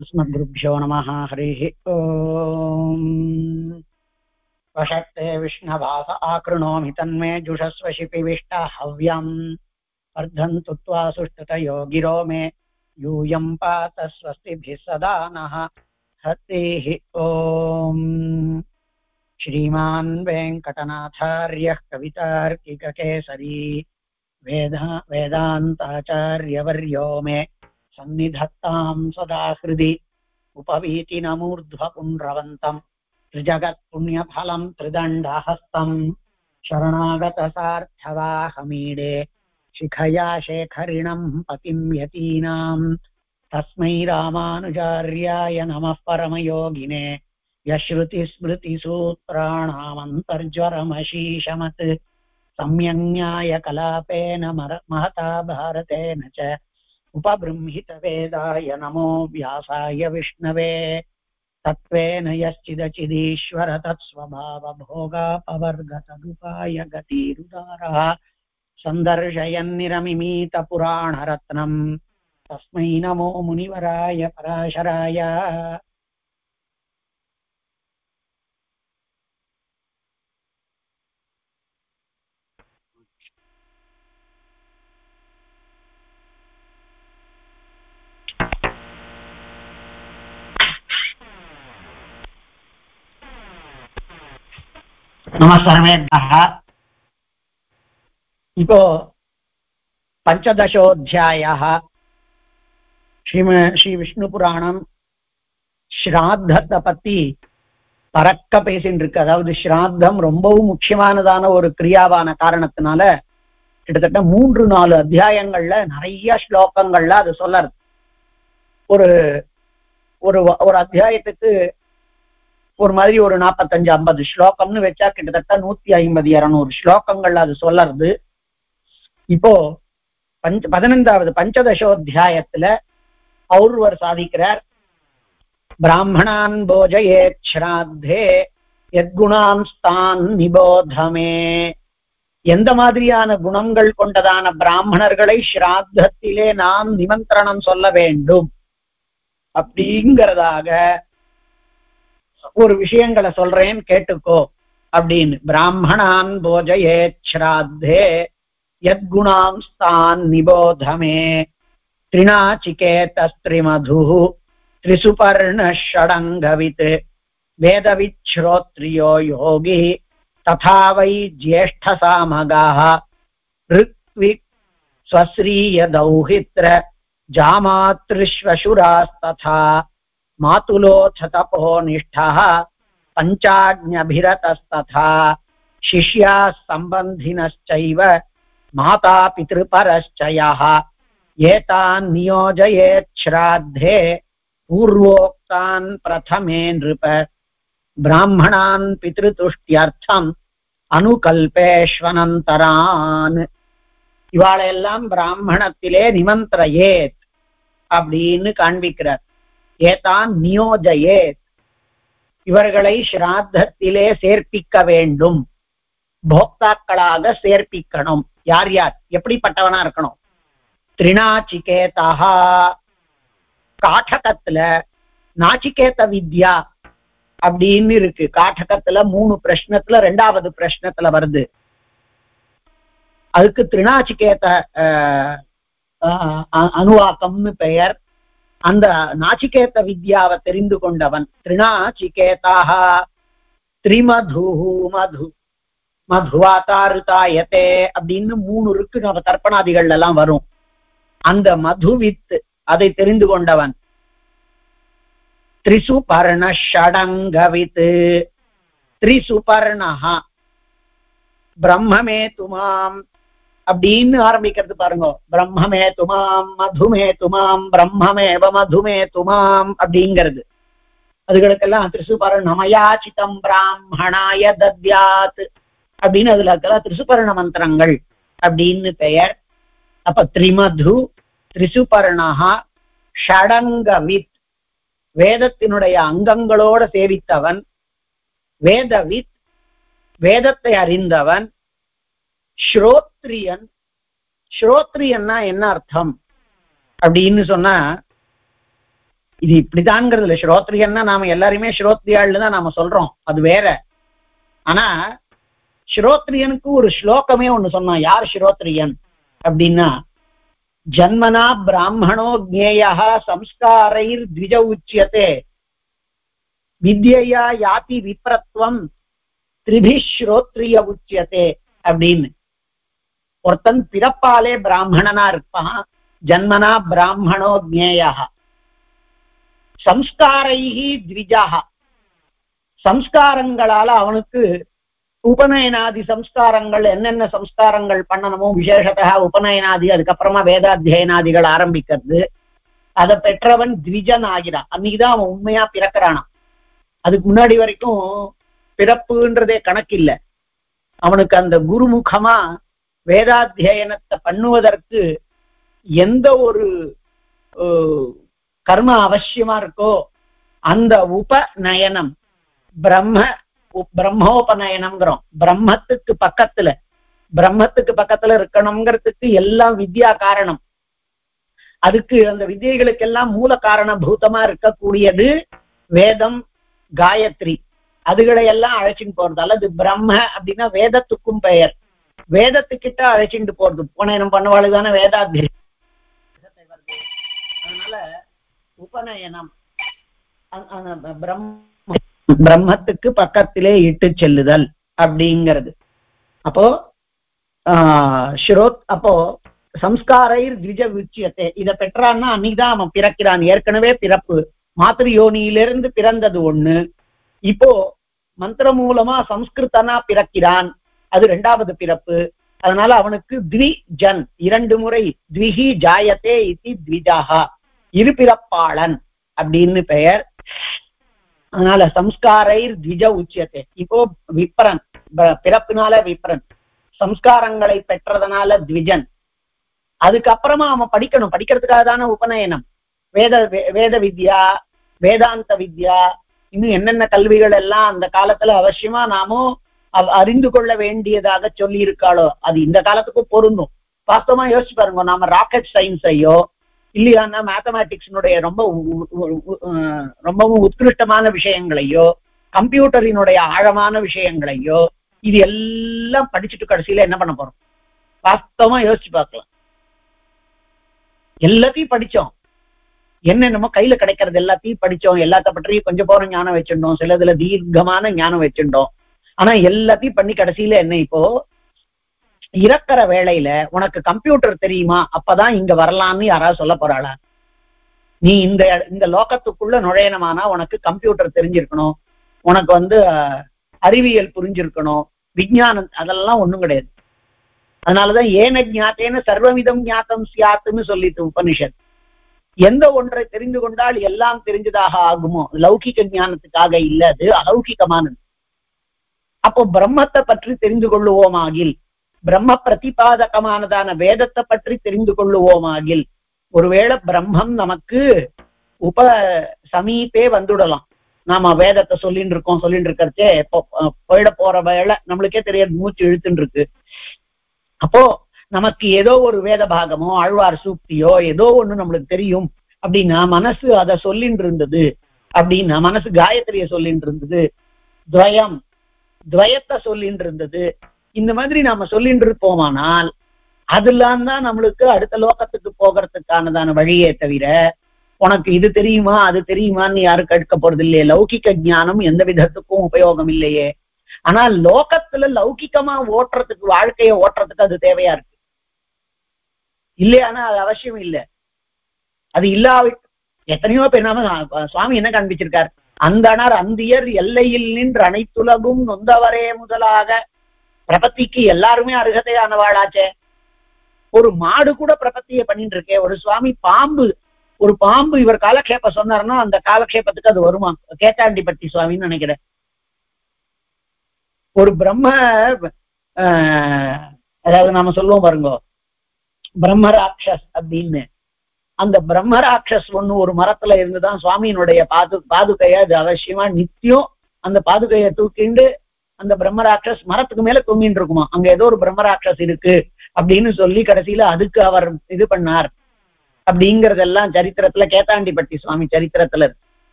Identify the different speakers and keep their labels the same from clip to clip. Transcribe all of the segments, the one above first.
Speaker 1: अस्मद्गुरुभ्यो नमः। हरिः ओम्। वषट्ते विष्णवास आकृणोमि तन्मे जुषस्व शिपिविष्टा हव्यम् वर्धन्तु त्वा सुष्ठुतयो गिरो मे यूयं पात स्वस्तिभिः सदा नः। हरिः ओम्। श्रीमान् वेङ्कटनाथार्यः कवितार्किककेसरी वेदान्ताचार्यवर्यो मे सन्निधत्तां सदा हृदि उपवीतिनमूर्ध्वपुण्ड्रवन्तं त्रिजगत्पुण्यफलं त्रिदण्डहस्तं शरणागतसार्थवाहमीडे शिखया शेखरिणं पतिं यतीनां तस्मै रामानुजार्याय नमः परमयोगिने यश्रुतिस्मृतिसूत्राणामन्तर्ज्वरमशीशमत् सम्यङ्न्यायकलापेन महता भारतेन च उपबृंहितवेदाय नमो व्यासाय विष्णवे तत्त्वेन यश्चिदचिदीश्वर तत्स्वभावभोगापवर्गतदुपाय गतिरुदारः सन्दर्शयन्निरमिमीतपुराणरत्नं तस्मै नमो मुनिवराय पराशराय। नमस्कारमेभ्यः। இப்போ பஞ்சதசோऽध्यायः ஸ்ரீ விஷ்ணு புராணம் ஸ்ராத்தத்தை பத்தி பறக்க பேசின்னு இருக்கு. அதாவது ஸ்ராத்தம் ரொம்பவும் முக்கியமானதான ஒரு கிரியாவான காரணத்தினால கிட்டத்தட்ட 3-4 அத்தியாயங்கள்ல நிறைய ஸ்லோகங்கள்ல அது சொல்லறது. ஒரு ஒரு ஒரு அத்தியாயத்துக்கு ஒரு மாதிரி ஒரு 45-50 ஸ்லோகம்னு வச்சா கிட்டத்தட்ட 150-200 ஸ்லோகங்கள்ல அது சொல்லறது. இப்போ 15வது பஞ்சதசோத்தியாயத்துல ஒருவர் சாதிக்கிறார், பிராமணான் போஜயேத் ஸ்ராத்தே யத்குணாம்ஸ்தான் நிபோதமே. எந்த மாதிரியான குணங்கள் கொண்டதான பிராமணர்களை ஸ்ராத்தத்திலே நாம் நிமந்திரணம் சொல்ல வேண்டும் அப்படிங்கிறதாக ஒரு விஷயங்களை சொல்றேன் கேட்டுக்கோ அப்படின்னு. பிராமணான் போஜயேத் ஸ்ராத்தே யத்குணாம்ஸ்தான் நிபோதமே த்ரிநாசிகேதஸ்த்ரிமது த்ரிசுபர்ண ஷடங்கவித் வேதவிச்ச்ரோத்ரியோ யோகி ததா வை ஜ்யேஷ்டசாமகாः ருக்விக் ஸ்வஸ்ரீய தௌஹித்ர ஜாமாத்ருஷ்வசுராஸ்ததா மாதுலோऽथ தபோ நிஷ்டः பஞ்சாஜ்ஞபிரதஸ்ததா சிஷ்யாः சம்பந்தினश्चैव மாதா பித்ருபரश्चயः ஏதான் நியோஜயேத் ஸ்ராத்தே பூர்வோக்தான் பிரதமே நிருப பிராமணான் பித்ருதுஷ்ட்யர்த்தம் அனுகல்பேஷ்வனந்தரான். இவாளெல்லாம் பிராமணத்திலே நிமந்திரயேத் அப்படின்னு காண்பிக்கிறார். ஏதான் நியோஜயேத், இவர்களை ஸ்ராத்தத்திலே சேர்ப்பிக்க வேண்டும், போக்தாக்களாக சேர்ப்பிக்கணும். யார் யார், எப்படிப்பட்டவனா இருக்கணும்? த்ரிநாசிகேதா, காட்டகத்துல நாச்சிகேத வித்யா அப்படின்னு இருக்கு. காட்டகத்துல 3 பிரஷ்னத்துல 2வது பிரஷ்னத்துல வருது. அதுக்கு த்ரிநாசிகேத அனுவாக்கம்னு பெயர். அந்த நாச்சிகேத வித்யாவை தெரிந்து கொண்டவன் த்ரிநாசிகேதாக. த்ரிமது மது மதுவாதாருதாயத்தே அப்படின்னு 3 இருக்கு. நம்ம தர்ப்பணாதிகள் எல்லாம் வரும். அந்த மதுவித் அதை தெரிந்து கொண்டவன். த்ரிசுபர்ண ஷடங்கவித், த்ரிசுபர்ணஹா பிரம்மமே துமாம் அப்படின்னு ஆரம்பிக்கிறது பாருங்க. பிரம்மமே துமாம் மதுமே துமாம் பிரம்மமேவ மதுமே துமாம் அப்படிங்கிறது. அதுகளுக்கெல்லாம் திரிசுபர்ணமயாச்சிதம் பிராமணாய தத்யாத் அப்படின்னு அதுல இருக்கலாம் திரிசுபர்ண மந்திரங்கள் அப்படின்னு பெயர். அப்ப த்ரிமது, திரிசுபர்ணஹா, ஷடங்கவித் வேதத்தினுடைய அங்கங்களோட சேவித்தவன், வேதவித் வேதத்தை அறிந்தவன், ஸ்ரோத்ரியன். ஸ்ரோத்ரியன்னா என்ன அர்த்தம் அப்படின்னு சொன்னா, இது இப்படிதான்ங்கிறதுல ஸ்ரோத்ரியன்னா நாம எல்லாருமே ஸ்ரோத்ரியாள்னு தான் நாம சொல்றோம், அது வேற. ஆனா ஸ்ரோத்ரியனுக்கு ஒரு ஸ்லோகமே ஒண்ணு சொன்னான். யார் ஸ்ரோத்ரியன் அப்படின்னா, ஜன்மனா பிராமணோ ஜ்ஞேயா சம்ஸ்காரைர் த்விஜ உச்சியதே வித்யா யாதி விப்ரத்வம் த்ரிபி ஸ்ரோத்ரிய உச்சியதே அப்படின்னு. ஒருத்தன் பிறப்பாலே பிராமணனா இருப்பான், ஜன்மனா பிராமணோ ஜ்ஞேயா சம்ஸ்காரைஹி த்விஜாஹ, சம்ஸ்காரங்களால அவனுக்கு உபநயனாதி சம்ஸ்காரங்கள் என்னென்ன சம்ஸ்காரங்கள் பண்ணணுமோ விசேஷத்தா உபநயனாதி, அதுக்கப்புறமா வேதாத்தியனாதிகள் ஆரம்பிக்கிறது, அதை பெற்றவன் த்விஜன் ஆகிறான். அன்னைக்குதான் அவன் உண்மையா பிறக்கிறானான். அதுக்கு முன்னாடி வரைக்கும் பிறப்புன்றதே கணக்கில்லை. அவனுக்கு அந்த குருமுகமா வேதாத்தியனத்தை பண்ணுவதற்கு எந்த ஒரு கர்ம அவசியமா இருக்கோ அந்த உபநயனம், பிரம்மோபநயனம்ங்கிறோம். பிரம்மத்துக்கு பக்கத்துல இருக்கணுங்கிறதுக்கு எல்லாம் வித்யா காரணம். அதுக்கு அந்த வித்யைகளுக்கெல்லாம் மூல காரண பூதமா இருக்கக்கூடியது வேதம், காயத்ரி. அதுகளை எல்லாம் அழைச்சிட்டு போறது. அல்லது பிரம்ம அப்படின்னா வேதத்துக்கும் பெயர். வேதத்துக்கிட்ட அழைச்சிட்டு போறது உபநயனம் பண்ணவாளுதான வேதாத்தியம். அதனால உபநயனம் பிரம்மத்துக்கு பக்கத்திலே இட்டு செல்லுதல் அப்படிங்கிறது. அப்போ அப்போ சம்ஸ்காரைர் த்விஜ உச்சியத்தை இதை பெற்றான்னா அன்னைக்குதான் அவன் பிறக்கிறான். ஏற்கனவே பிறப்பு மாத்திரு யோனியிலிருந்து பிறந்தது ஒண்ணு, இப்போ மந்திர மூலமா சம்ஸ்கிருத்தனா பிறக்கிறான், அது இரண்டாவது பிறப்பு. அதனால அவனுக்கு த்விஜன், 2 முறை த்விஹி ஜாயத்தே இதி த்விஜாஹா, இருபிறப்பாளன் அப்படின்னு பெயர். அதனால சம்ஸ்காரைர் த்விஜ உச்சியத்தை. இப்போ விப்ரன், பிறப்பினால விப்ரன், சம்ஸ்காரங்களை பெற்றதுனால த்விஜன். அதுக்கப்புறமா அவன் படிக்கணும், படிக்கிறதுக்காக தானே உபநயனம். வேத வித்யா, வேதாந்த வித்யா, இன்னும் என்னென்ன கல்விகள் எல்லாம் அந்த காலத்துல அவசியமா நாமும் அறிந்து கொள்ள வேண்டியதாக சொல்லி இருக்காளோ அது இந்த காலத்துக்கும் பொருந்தும். வாஸ்தவமா யோசிச்சு பாருங்க, நாம ராக்கெட் சயின்ஸையோ இல்லையானா மேத்தமேட்டிக்ஸினுடைய ரொம்பவும் உத்கிருஷ்டமான விஷயங்களையோ, கம்ப்யூட்டரினுடைய ஆழமான விஷயங்களையோ, இது எல்லாம் படிச்சுட்டு கடைசியில என்ன பண்ண போறோம்? வாஸ்தவமா யோசிச்சு பார்க்கலாம். எல்லாத்தையும் படிச்சோம், என்னென்னமோ கையில கிடைக்கிறது எல்லாத்தையும் படிச்சோம், எல்லாத்த பற்றியும் கொஞ்சம் போற ஞானம் வச்சுட்டோம், சிலதுல தீர்க்கமான ஞானம் வச்சுட்டோம். ஆனா எல்லாத்தையும் பண்ணி கடைசியில என்ன, இப்போ இறக்குற வேளையில உனக்கு கம்ப்யூட்டர் தெரியுமா, அப்பதான் இங்க வரலாம்னு யாராவது சொல்ல போறாளா? நீ இந்த லோகத்துக்குள்ள நுழையணுமானா உனக்கு கம்ப்யூட்டர் தெரிஞ்சிருக்கணும், உனக்கு அறிவியல் புரிஞ்சிருக்கணும், விஞ்ஞானம், அதெல்லாம் ஒண்ணும் கிடையாது. அதனாலதான் ஏன ஞாத்தேன சர்வவிதம் ஞாத்தம் சியாத்துன்னு சொல்லிட்டு உபனிஷத். எந்த ஒன்றை தெரிந்து கொண்டால் எல்லாம் தெரிஞ்சதாக ஆகுமோ, லௌகிக ஞானத்துக்காக இல்ல, அது அலௌகிகமானது. அப்போ பிரம்மத்தை பற்றி தெரிந்து கொள்ளுவோமாகில், பிரம்ம பிரதிபாதகமானதான வேதத்தை பற்றி தெரிந்து கொள்ளுவோமாகில், ஒருவேளை பிரம்மம் நமக்கு சமீபே வந்துடலாம். நாம வேதத்தை சொல்லிட்டு இருக்கிறதே போயிட போற வேலை நம்மளுக்கே தெரியாது, மூச்சு இழுத்துன்னு இருக்கு. அப்போ நமக்கு ஏதோ ஒரு வேத பாகமோ ஆழ்வார் சூக்தியோ ஏதோ ஒண்ணு நம்மளுக்கு தெரியும் அப்படின்னா, மனசு அதை சொல்லிட்டு இருந்தது அப்படின்னா, மனசு காயத்ரிய சொல்லிட்டு இருந்தது, துவயத்தை சொல்லிட்டு இருந்தது, இந்த மாதிரி நாம சொல்லிட்டு இருப்போமானால் அதெல்லாம் தான் நம்மளுக்கு அடுத்த லோகத்துக்கு போகிறதுக்கானதான வழியே தவிர, உனக்கு இது தெரியுமா அது தெரியுமான்னு யாரும் கேட்க போறது இல்லையே. லௌகிக ஞானம் எந்த விதத்துக்கும் உபயோகம் இல்லையே. ஆனால் லோகத்துல லௌகிகமா ஓட்டுறதுக்கு, வாழ்க்கையை ஓட்டுறதுக்கு அது தேவையா இருக்கு இல்லையானா அது அவசியம் இல்லை. அது இல்லாவிட்டு எத்தனையோ பேர் நாம சுவாமி என்ன காண்பிச்சிருக்கார், அந்தனர் அந்தியர் எல்லையில் நின்று அனைத்துலகும் நொந்தவரே முதலாக. பிரபத்திக்கு எல்லாருமே அருகதையானவாளாச்சே. ஒரு மாடு கூட பிரபத்தியை பண்ணிட்டு இருக்கே. ஒரு சுவாமி ஒரு பாம்பு இவர் காலக்ஷேப சொன்னாருன்னா அந்த காலக்ஷேபத்துக்கு அது வருமா? கேட்டாண்டிப்பட்டி சுவாமின்னு நினைக்கிறேன். ஒரு அதாவது நாம சொல்லுவோம் பாருங்க, பிரம்மராட்சஸ் அப்படின்னு. அந்த பிரம்மராட்சஸ் ஒண்ணு ஒரு மரத்துல இருந்துதான் சுவாமியினுடைய பாதுகைய அது அவசியமா நித்தியம் அந்த பாதுகையை தூக்கிண்டு அந்த பிரம்மராட்சஸ் மரத்துக்கு மேல தூங்கிட்டு இருக்குமா. அங்க ஏதோ ஒரு பிரம்மராட்சஸ் இருக்கு அப்படின்னு சொல்லி கடைசியில அதுக்கு அவர் இது பண்ணார் அப்படிங்கறதெல்லாம் சரித்திரத்துல கேத்தாண்டிப்பட்டி சுவாமி சரித்திரத்துல இருக்கு.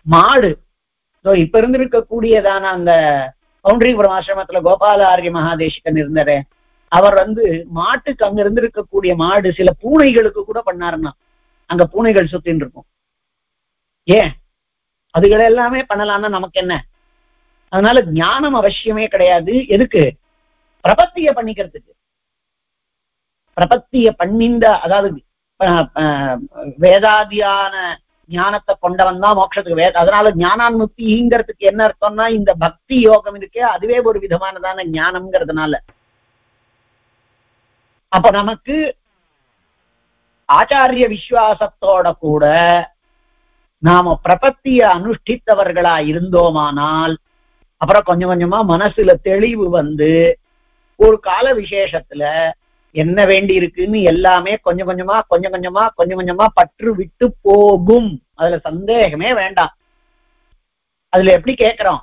Speaker 1: மாடு இப்ப இருந்திருக்கக்கூடியதான அந்த பவுண்டரிபுரம் ஆசிரமத்துல கோபால ஆரிய மகாதேசிகன் இருந்தாரு. அவர் மாட்டுக்கு அங்க இருந்திருக்கக்கூடிய மாடு சில பூனைகளுக்கு கூட பண்ணாருன்னா அங்க பூனைகள் சுத்தின்னு இருக்கும். ஏன் அதுகளை எல்லாமே பண்ணலாம்னா நமக்கு என்ன? அதனால ஞானம் அவசியமே கிடையாது. எதுக்கு? பிரபத்திய பண்ணிக்கிறதுக்கு. பிரபத்திய பண்ணிந்த அதாவது வேதாதியான ஞானத்தை கொண்டவன் தான் மோட்சத்துக்கு அதனால ஞானான்முக்திங்கிறதுக்கு என்ன அர்த்தம்னா இந்த பக்தி யோகம் இருக்கே அதுவே ஒரு விதமானதான ஞானம்ங்கிறதுனால. அப்ப நமக்கு ஆச்சாரிய விசுவாசத்தோட கூட நாம பிரபத்திய அனுஷ்டித்தவர்களா இருந்தோமானால் அப்புறம் கொஞ்சம் கொஞ்சமா மனசுல தெளிவு ஒரு கால விசேஷத்துல என்ன வேண்டி இருக்குன்னு எல்லாமே கொஞ்சம் கொஞ்சமா பற்று விட்டு போகும். அதுல சந்தேகமே வேண்டாம். அதுல எப்படி கேட்கிறோம்?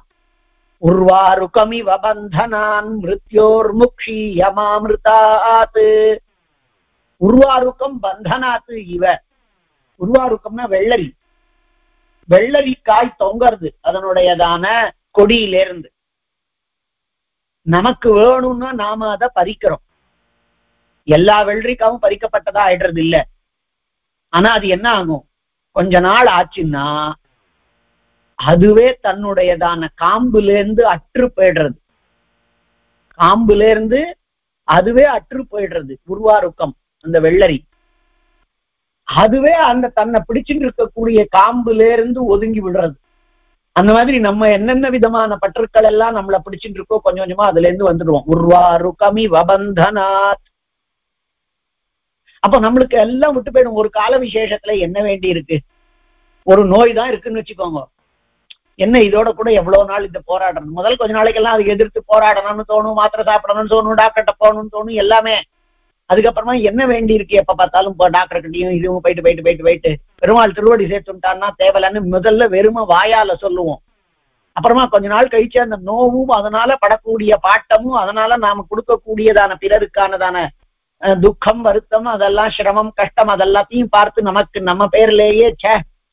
Speaker 1: உர்வாருகமி வபந்தனான் மிருத்யோர் முக்ஷி யமாமிருதாத். உர்வாருக்கம் பந்தனாத்து இவ. உர்வாருக்கம்னா வெள்ளரி. வெள்ளரிக்காய் தொங்கறது அதனுடையதான கொடியிலிருந்து. நமக்கு வேணும்னா நாம அதை பறிக்கிறோம். எல்லா வெள்ளரிக்காவும் பறிக்கப்பட்டதா ஆயிடுறது இல்ல. ஆனா அது என்ன ஆகும்? கொஞ்ச நாள் ஆச்சுன்னா அதுவே தன்னுடையதான காம்புல இருந்து அற்று போயிடுறது. காம்புல இருந்து அதுவே அற்று போயிடுறது. உருவாருக்கம் அந்த வெள்ளரி அதுவே அந்த தன்னை பிடிச்சிட்டு இருக்கக்கூடிய காம்புல இருந்து ஒதுங்கி விடுறது. அந்த மாதிரி நம்ம என்னென்ன விதமான பற்றுக்கள் எல்லாம் நம்மளை பிடிச்சிட்டு இருக்கோ கொஞ்சம் கொஞ்சமா அதுல இருந்து வந்துடுவோம். உர்வாருகமி வபந்தனாத். அப்ப நம்மளுக்கு எல்லாம் விட்டு போயிடும். ஒரு கால விசேஷத்துல என்ன வேண்டி இருக்கு? ஒரு நோய் தான் இருக்குன்னு வச்சுக்கோங்க. என்ன இதோட கூட எவ்வளவு நாள் இந்த போராடணும்? முதல் கொஞ்ச நாளைக்கெல்லாம் அதுக்கு எதிர்த்து போராடணும்னு தோணும், மாத்திரை சாப்பிடணும்னு தோணும், டாக்டர்கிட்ட போகணும்னு தோணும் எல்லாமே. அதுக்கப்புறமா என்ன வேண்டி இருக்கு? எப்ப பார்த்தாலும் டாக்டர் கிட்டையும் இதுவும் போயிட்டு பெருமாள் திருவடி சேர்த்துட்டான்னா தேவலன்னு முதல்ல வெறும வாயால சொல்லுவோம். அப்புறமா கொஞ்ச நாள் கழிச்சு அந்த நோவும் அதனால படக்கூடிய பாட்டமும் அதனால நாம கொடுக்கக்கூடியதான பிறருக்கானதான துக்கம் வருத்தம் அதெல்லாம் சிரமம் கஷ்டம் அதெல்லாத்தையும் பார்த்து நமக்கு நம்ம பேர்லேயே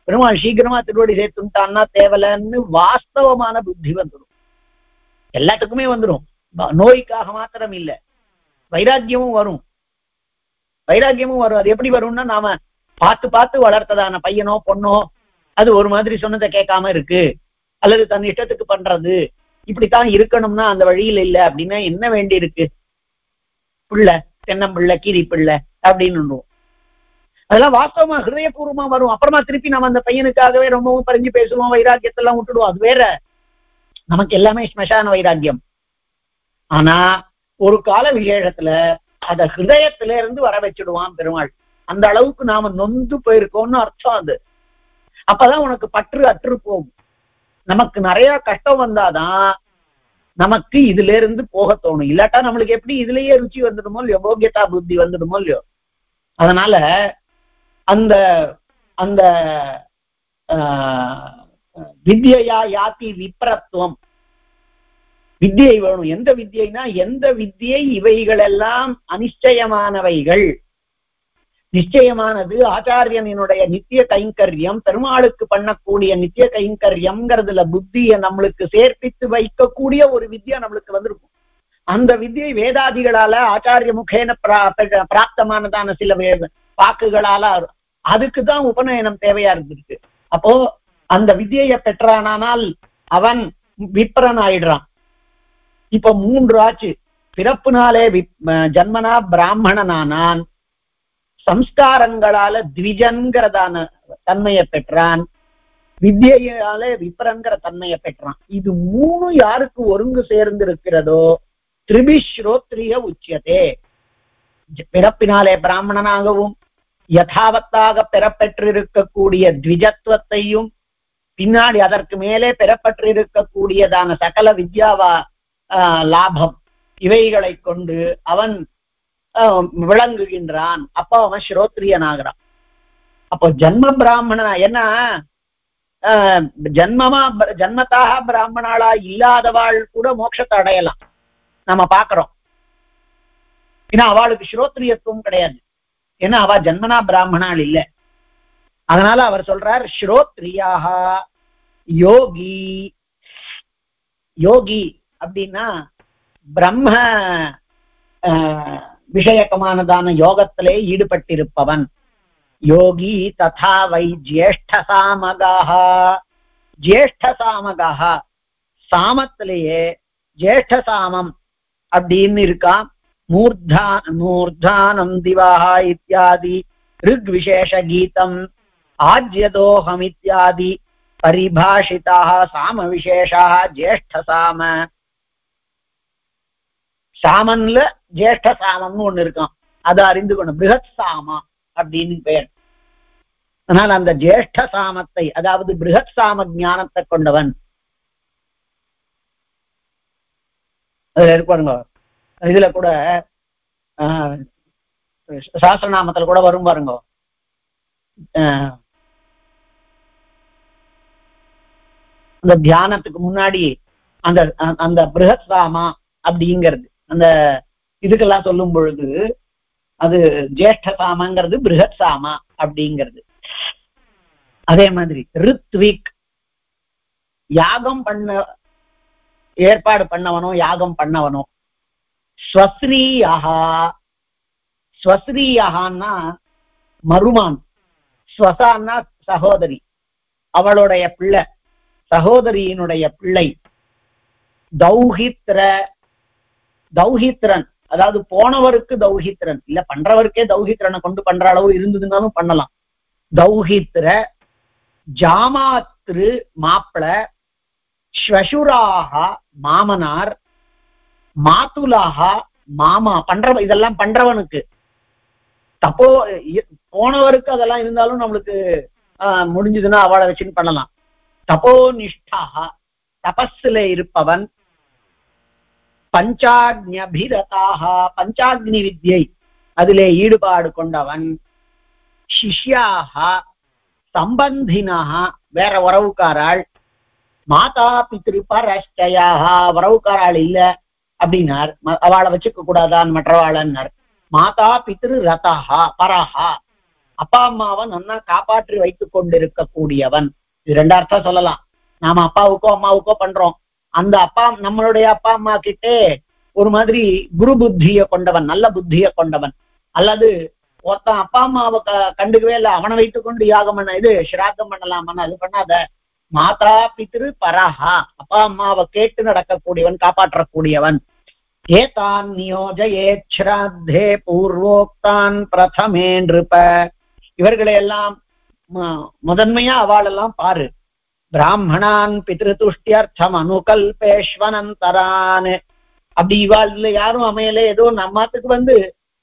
Speaker 1: பெருமாள் சீக்கிரமா திருவடி சேர்த்துட்டான்னா தேவலன்னு வாஸ்தவமான புத்தி வந்துடும். எல்லாத்துக்குமே வந்துடும். நோய்க்காக மாத்திரம் இல்ல, வைராக்கியமும் வரும். அது எப்படி வரும்னா நாம பார்த்து வளர்த்ததான பையனோ பொண்ணோ அது ஒரு மாதிரி சொன்னதை கேட்காம இருக்கு அல்லது தன் இஷ்டத்துக்கு பண்றது இப்படித்தான் இருக்கணும்னா அந்த வழியில இல்ல அப்படின்னா என்ன வேண்டி இருக்கு? பிள்ளை தென்னம்பிள்ளை கீரி பிள்ளை அப்படின்னு அதெல்லாம் வாஸ்தவமா ஹிருதயபூர்வமா வரும். அப்புறமா திருப்பி நம்ம அந்த பையனுக்காகவே ரொம்பவும் பறிஞ்சு பேசுவோம், வைராக்கியத்தெல்லாம் விட்டுடுவோம். அது வேற. நமக்கு எல்லாமே ஸ்மசான வைராக்கியம். ஆனா ஒரு கால விசேஷத்துல அத ஹிருதயத்தில இருந்து வர வச்சுடுவான் பெருமாள். அந்த அளவுக்கு நாம நொந்து போயிருக்கோம்னு அர்த்தம். அது அப்பதான் உனக்கு பற்று அற்று போகும். நமக்கு நிறைய கஷ்டம் வந்தாதான் நமக்கு இதுல இருந்து போக தோணும். இல்லாட்டா நம்மளுக்கு எப்படி இதுலயே ருச்சி வந்துடுமோ இல்லையோ, யோகியதா புத்தி வந்துடுமோ இல்லையோ. அதனால அந்த அந்த வித்யா யாத்தி விப்ரத்துவம் வித்தியை வேணும். எந்த வித்தியைனா எந்த வித்தியை இவைகளெல்லாம் அனிச்சயமானவைகள். நிச்சயமானது ஆச்சாரியனுடைய நித்திய கைங்கரியம், பெருமாளுக்கு பண்ணக்கூடிய நித்திய கைங்கரியம்ங்கிறதுல புத்தியை நம்மளுக்கு சேர்ப்பித்து வைக்கக்கூடிய ஒரு வித்யா நம்மளுக்கு வந்திருக்கும். அந்த வித்தியை வேதாதிகளால ஆச்சாரிய முகேன பிராப்தமானதான சில வாக்குகளால அதுக்குதான் உபநயனம் தேவையா இருந்திருக்கு. அப்போ அந்த வித்தியை பெற்றானால் அவன் விப்ரன் ஆயிடுறான். இப்ப 3 ஆச்சு. பிறப்புனாலே ஜன்மனா பிராமணனானான், சம்ஸ்காரங்களால த்விஜன்கிறதான தன்மையை பெற்றான், வித்யாலே விப்ரங்கிற தன்மையை பெற்றான். இது 3 யாருக்கு ஒருங்கு சேர்ந்து இருக்கிறதோ திரிபிஸ்ரோத்ரிய உச்சியதே. பிறப்பினாலே பிராமணனாகவும் யதாவத்தாக பெறப்பெற்றிருக்கக்கூடிய த்விஜத்துவத்தையும் பின்னாடி அதற்கு மேலே பெறப்பட்டிருக்கக்கூடியதான சகல வித்யாவா லாபம் இவைகளை கொண்டு அவன் விளங்குகின்றான். அப்போ அவன் ஸ்ரோத்ரியன் ஆகிறான். அப்போ ஜன்ம பிராமணனா ஏன்னா ஜன்மத்தாக பிராமணாளா இல்லாதவாள் கூட மோட்சத்தை அடையலாம். நம்ம பாக்குறோம். ஏன்னா அவளுக்கு ஸ்ரோத்ரியத்துவம் கிடையாது. ஏன்னா அவ ஜன்மனா பிராமணாள் இல்ல. அதனால அவர் சொல்றார் ஸ்ரோத்ரியாக யோகி. யோகி அப்படின்னா பிரம்ம விஷயக்கமானதான யோகத்திலே ஈடுபட்டிருப்பவன் யோகி. ததா வை ஜேஷ்ட சாமகாக. ஜேஷ்ட சாமகாக சாமத்திலேயே ஜேஷ்ட சாமம் அப்படின்னு இருக்கா. மூர்தானம் திவாஹா இத்தியாதி ரிக் விசேஷ கீதம் ஆஜ்யதோஹம் இத்தியாதி பரிபாஷிதாக சாம விசேஷா ஜேஷ்ட சாம. சாமன்ல ஜேஷ்ட சாமம்னு ஒண்ணு இருக்கும், அதை அறிந்து கொண்டு பிருகத் சாமா அப்படின்னு பெயர். அதனால அந்த ஜேஷ்ட சாமத்தை, அதாவது பிருகத் சாம ஞானத்தை கொண்டவன் அதுல இருப்பாருங்க. இதுல கூட சாஸ்திரநாமத்துல கூட வரும் பாருங்க. அந்த தியானத்துக்கு முன்னாடி அந்த அந்த பிருகத் சாமா அப்படிங்கிறது அந்த இதுக்கெல்லாம் சொல்லும் பொழுது அது ஜேஷ்ட சாமங்கிறது பிருகத் சாமா அப்படிங்கிறது. அதே மாதிரி ரித்விக் யாகம் பண்ண ஏற்பாடு பண்ணவனோ யாகம் பண்ணவனோ. ஸ்வஸ்ரீயஹா. ஸ்வஸ்ரீயஹான்னா மருமான், ஸ்வசான்னா சகோதரி, அவளுடைய பிள்ளை, சகோதரியினுடைய பிள்ளை. தௌஹித்ர. தௌஹித்ரன் அதாவது போனவருக்கு தௌஹித்ரன் இல்ல, பண்றவருக்கே தௌஹித்ரனை கொண்டு பண்ற அளவு இருந்ததுனாலும் பண்ணலாம். தௌஹித்ர ஜாமாத்ரு மாப்பிள, ஸ்வசுராக மாமனார், மாத்துலாக மாமா பண்ற, இதெல்லாம் பண்றவனுக்கு. தப்போ போனவருக்கு அதெல்லாம் இருந்தாலும் நம்மளுக்கு முடிஞ்சதுன்னா அவளை வச்சுன்னு பண்ணலாம். தப்போ நிஷ்டாக தபஸ்ல இருப்பவன். பஞ்சாக்ஞபிரதாக பஞ்சாக்னி வித்யை அதிலே ஈடுபாடு கொண்டவன். சிஷ்யாக சம்பந்தினாக வேற உறவுக்காராள். மாதா பித்ரு பரஷ்டயாக உறவுக்காராள் இல்ல அப்படின்னார், அவளை வச்சுக்க கூடாதான் மற்றவாளன்னார். மாதா பித்ரு ரதஹா பரஹா அப்பா அம்மாவை நன்னா காப்பாற்றி வைத்துக் கொண்டிருக்க கூடியவன். இது ரெண்டு அர்த்தம் சொல்லலாம். நாம அப்பாவுக்கோ அம்மாவுக்கோ பண்றோம், அந்த அப்பா நம்மளுடைய அப்பா அம்மா கிட்டே ஒரு மாதிரி குரு புத்திய கொண்டவன், நல்ல புத்திய கொண்டவன். அல்லது ஒருத்தன் அப்பா அம்மாவை கண்டுக்கவே இல்லை, அவனை வைத்துக் கொண்டு யாகம் பண்ண இது ஸ்ராத்தம் பண்ணலாமான்னு அது பண்ணாத. மாதா பித்ரு பரஹா அப்பா அம்மாவை கேட்டு நடக்கக்கூடியவன், காப்பாற்றக்கூடியவன். ஏதான் நியோஜயேத் ஸ்ராத்தே பூர்வோக்தான் பிரதமே நிருப. இவர்களை எல்லாம் முதன்மையா அவளெல்லாம் பாரு. பிராமணான் பித்ருதுஷ்டியர்த்தம் அனுகல்பேஷ்வனந்தரான். அப்படி இவாள்ல யாரும் அமையல, ஏதோ நம்மத்துக்கு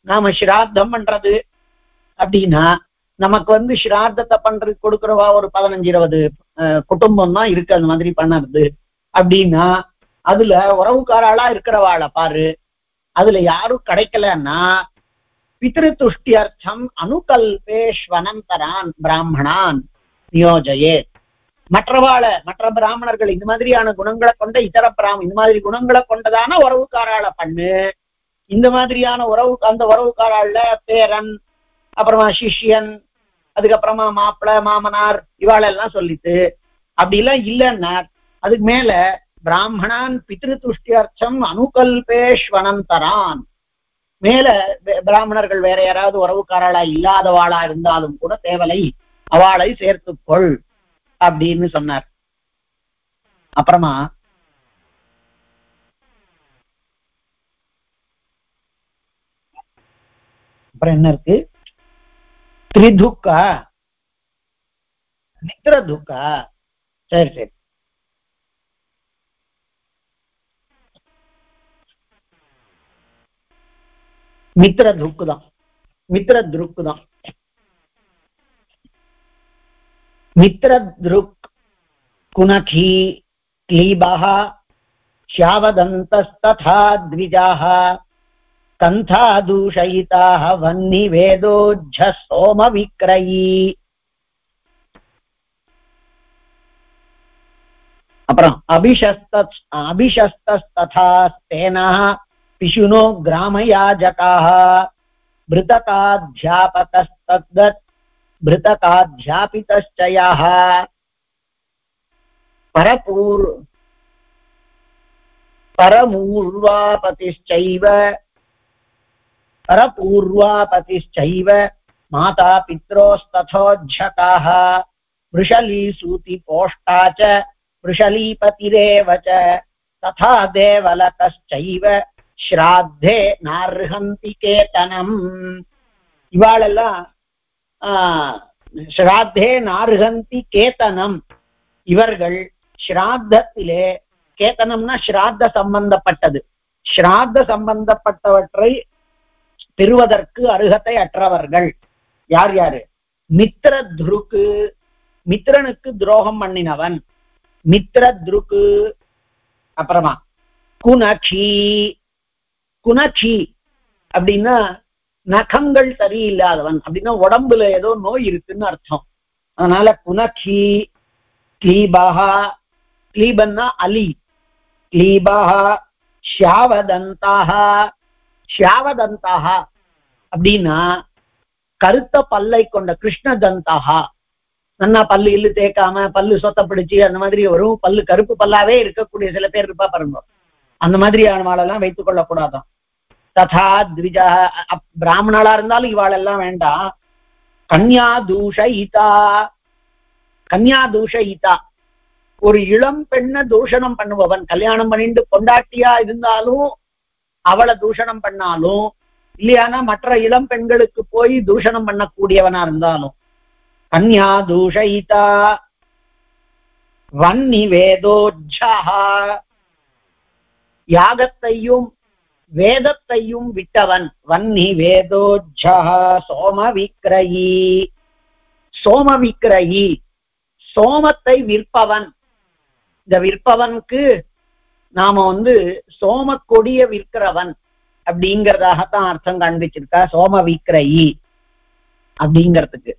Speaker 1: நாம ஸ்ராத்தம் பண்றது அப்படின்னா நமக்கு ஸ்ராத்தத்தை பண்றது கொடுக்குறவா ஒரு 15-20 குடும்பம் தான் இருக்கு அந்த மாதிரி பண்ணறது அப்படின்னா, அதுல உறவுக்காராளா இருக்கிறவாளை பாரு. அதுல யாரும் கிடைக்கலன்னா பித்ருதுஷ்டியர்த்தம் அனுகல்பேஷ்வனந்தரான் பிராமணான் நியோஜயே. மற்ற பிராமணர்கள் இந்த மாதிரியான குணங்களை கொண்ட இதர இந்த மாதிரி குணங்களை கொண்டதான உறவுக்காராளை பண்ணு. இந்த மாதிரியான அந்த உறவுக்காராள்ல பேரன், அப்புறமா சிஷ்யன், அதுக்கப்புறமா மாப்பிள மாமனார் இவாளெல்லாம் சொல்லிட்டு அப்படி எல்லாம் இல்லைன்னா அதுக்கு மேல பிராமணான் பித்ருதுஷ்டியர்த்தம் அனுகல்பேஷ்வனந்தரான். மேல பிராமணர்கள் வேற யாராவது உறவுக்காராளா இல்லாதவாளா இருந்தாலும் கூட தேவலை, அவளை சேர்த்துக்கொள் அப்படின்னு சொன்னார். அப்புறமா அப்புறம் என்ன இருக்கு? திரிதுக்கா மித்ர துக்கா. சரி சரி, மித்ர துக்கு தான், மித்ர துருக்கு தான். மித்ர துருக் குணகி क्लीबः श्यावदन्तस्तथा द्विजाः कन्था दूषयिताः वह्निवेदोज्झः सोमविक्रयी. அப்புறம் அபிஷஸ்தஸ்ததா ஸ்தேனः பிஷுனோ கிராமயாஜகாः பிருதகாத்யாபகஸ்தத்வத் பிருதகாத்யாபிதஸ்சயः பரபூர்வாபதிश्चैव माता पित्रोस्तथोज्झकाः वृषलीसूति पोष्टा च वृषलीपतिरेव च तथा देवलकश्चैव श्राद्धे नार्हन्ति केतनम् इवाळेल्लाम श्राद्धे नार्हन्ति केतनम् இவர்கள் ஸ்ராத்தத்திலே கேதனம்னா ஸ்ராத்த சம்பந்தப்பட்டது ஸ்ராத்த சம்பந்தப்பட்டவற்றை பெறுவதற்கு அருகதை அற்றவர்கள் யார் யாரு மித்ரத்ருக்கு மித்ரனுக்கு துரோகம் பண்ணினவன் மித்ரத்ருக்கு அப்புறமா குணகி குணகி அப்படின்னா நகங்கள் சரியில்லாதவன் அப்படின்னா உடம்புல ஏதோ நோய் இருக்குன்னு அர்த்தம் அதனால குணகி क्लीबहा क्लीबन्ना अली क्लीबहा श्यावदन्ताहा श्यावदन्ताहा அப்படின்னா கருத்த பல்லை கொண்ட கிருஷ்ணதந்தாஹா நன்னா பல்லு இல்லு தேய்க்காம பல்லு சொத்த பிடிச்சு அந்த மாதிரி வரும் பல்லு கருப்பு பல்லாவே இருக்கக்கூடிய சில பேர் இருப்பா பாருங்க அந்த மாதிரியான வாழெல்லாம் வைத்துக் கொள்ளக்கூடாதான் ததா த்விஜா பிராமணாளா இருந்தாலும் இவாளெல்லாம் வேண்டாம் கன்யா தூஷயிதா கன்யா தூஷயிதா ஒரு இளம் பெண்ணை தூஷணம் பண்ணுபவன் கல்யாணம் பண்ணிட்டு பொண்டாட்டியா இருந்தாலும் அவளை தூஷணம் பண்ணாலும் இல்லையானா மற்ற இளம் பெண்களுக்கு போய் தூஷணம் பண்ணக்கூடியவனா இருந்தாலும் கன்யா தூஷயிதா வன்னி வேதோஜ்ஜா யாகத்தையும் வேதத்தையும் விட்டவன் வன்னி வேதோஜ்ஜா சோம விக்ரயி சோம விக்ரயி சோமத்தை விற்பவன் இந்த விற்பவனுக்கு நாம சோம கொடிய விற்கிறவன் அப்படிங்கறதாகத்தான் அர்த்தம் காண்பிச்சிருக்கா சோம விக்ரயி அப்படிங்கிறதுக்கு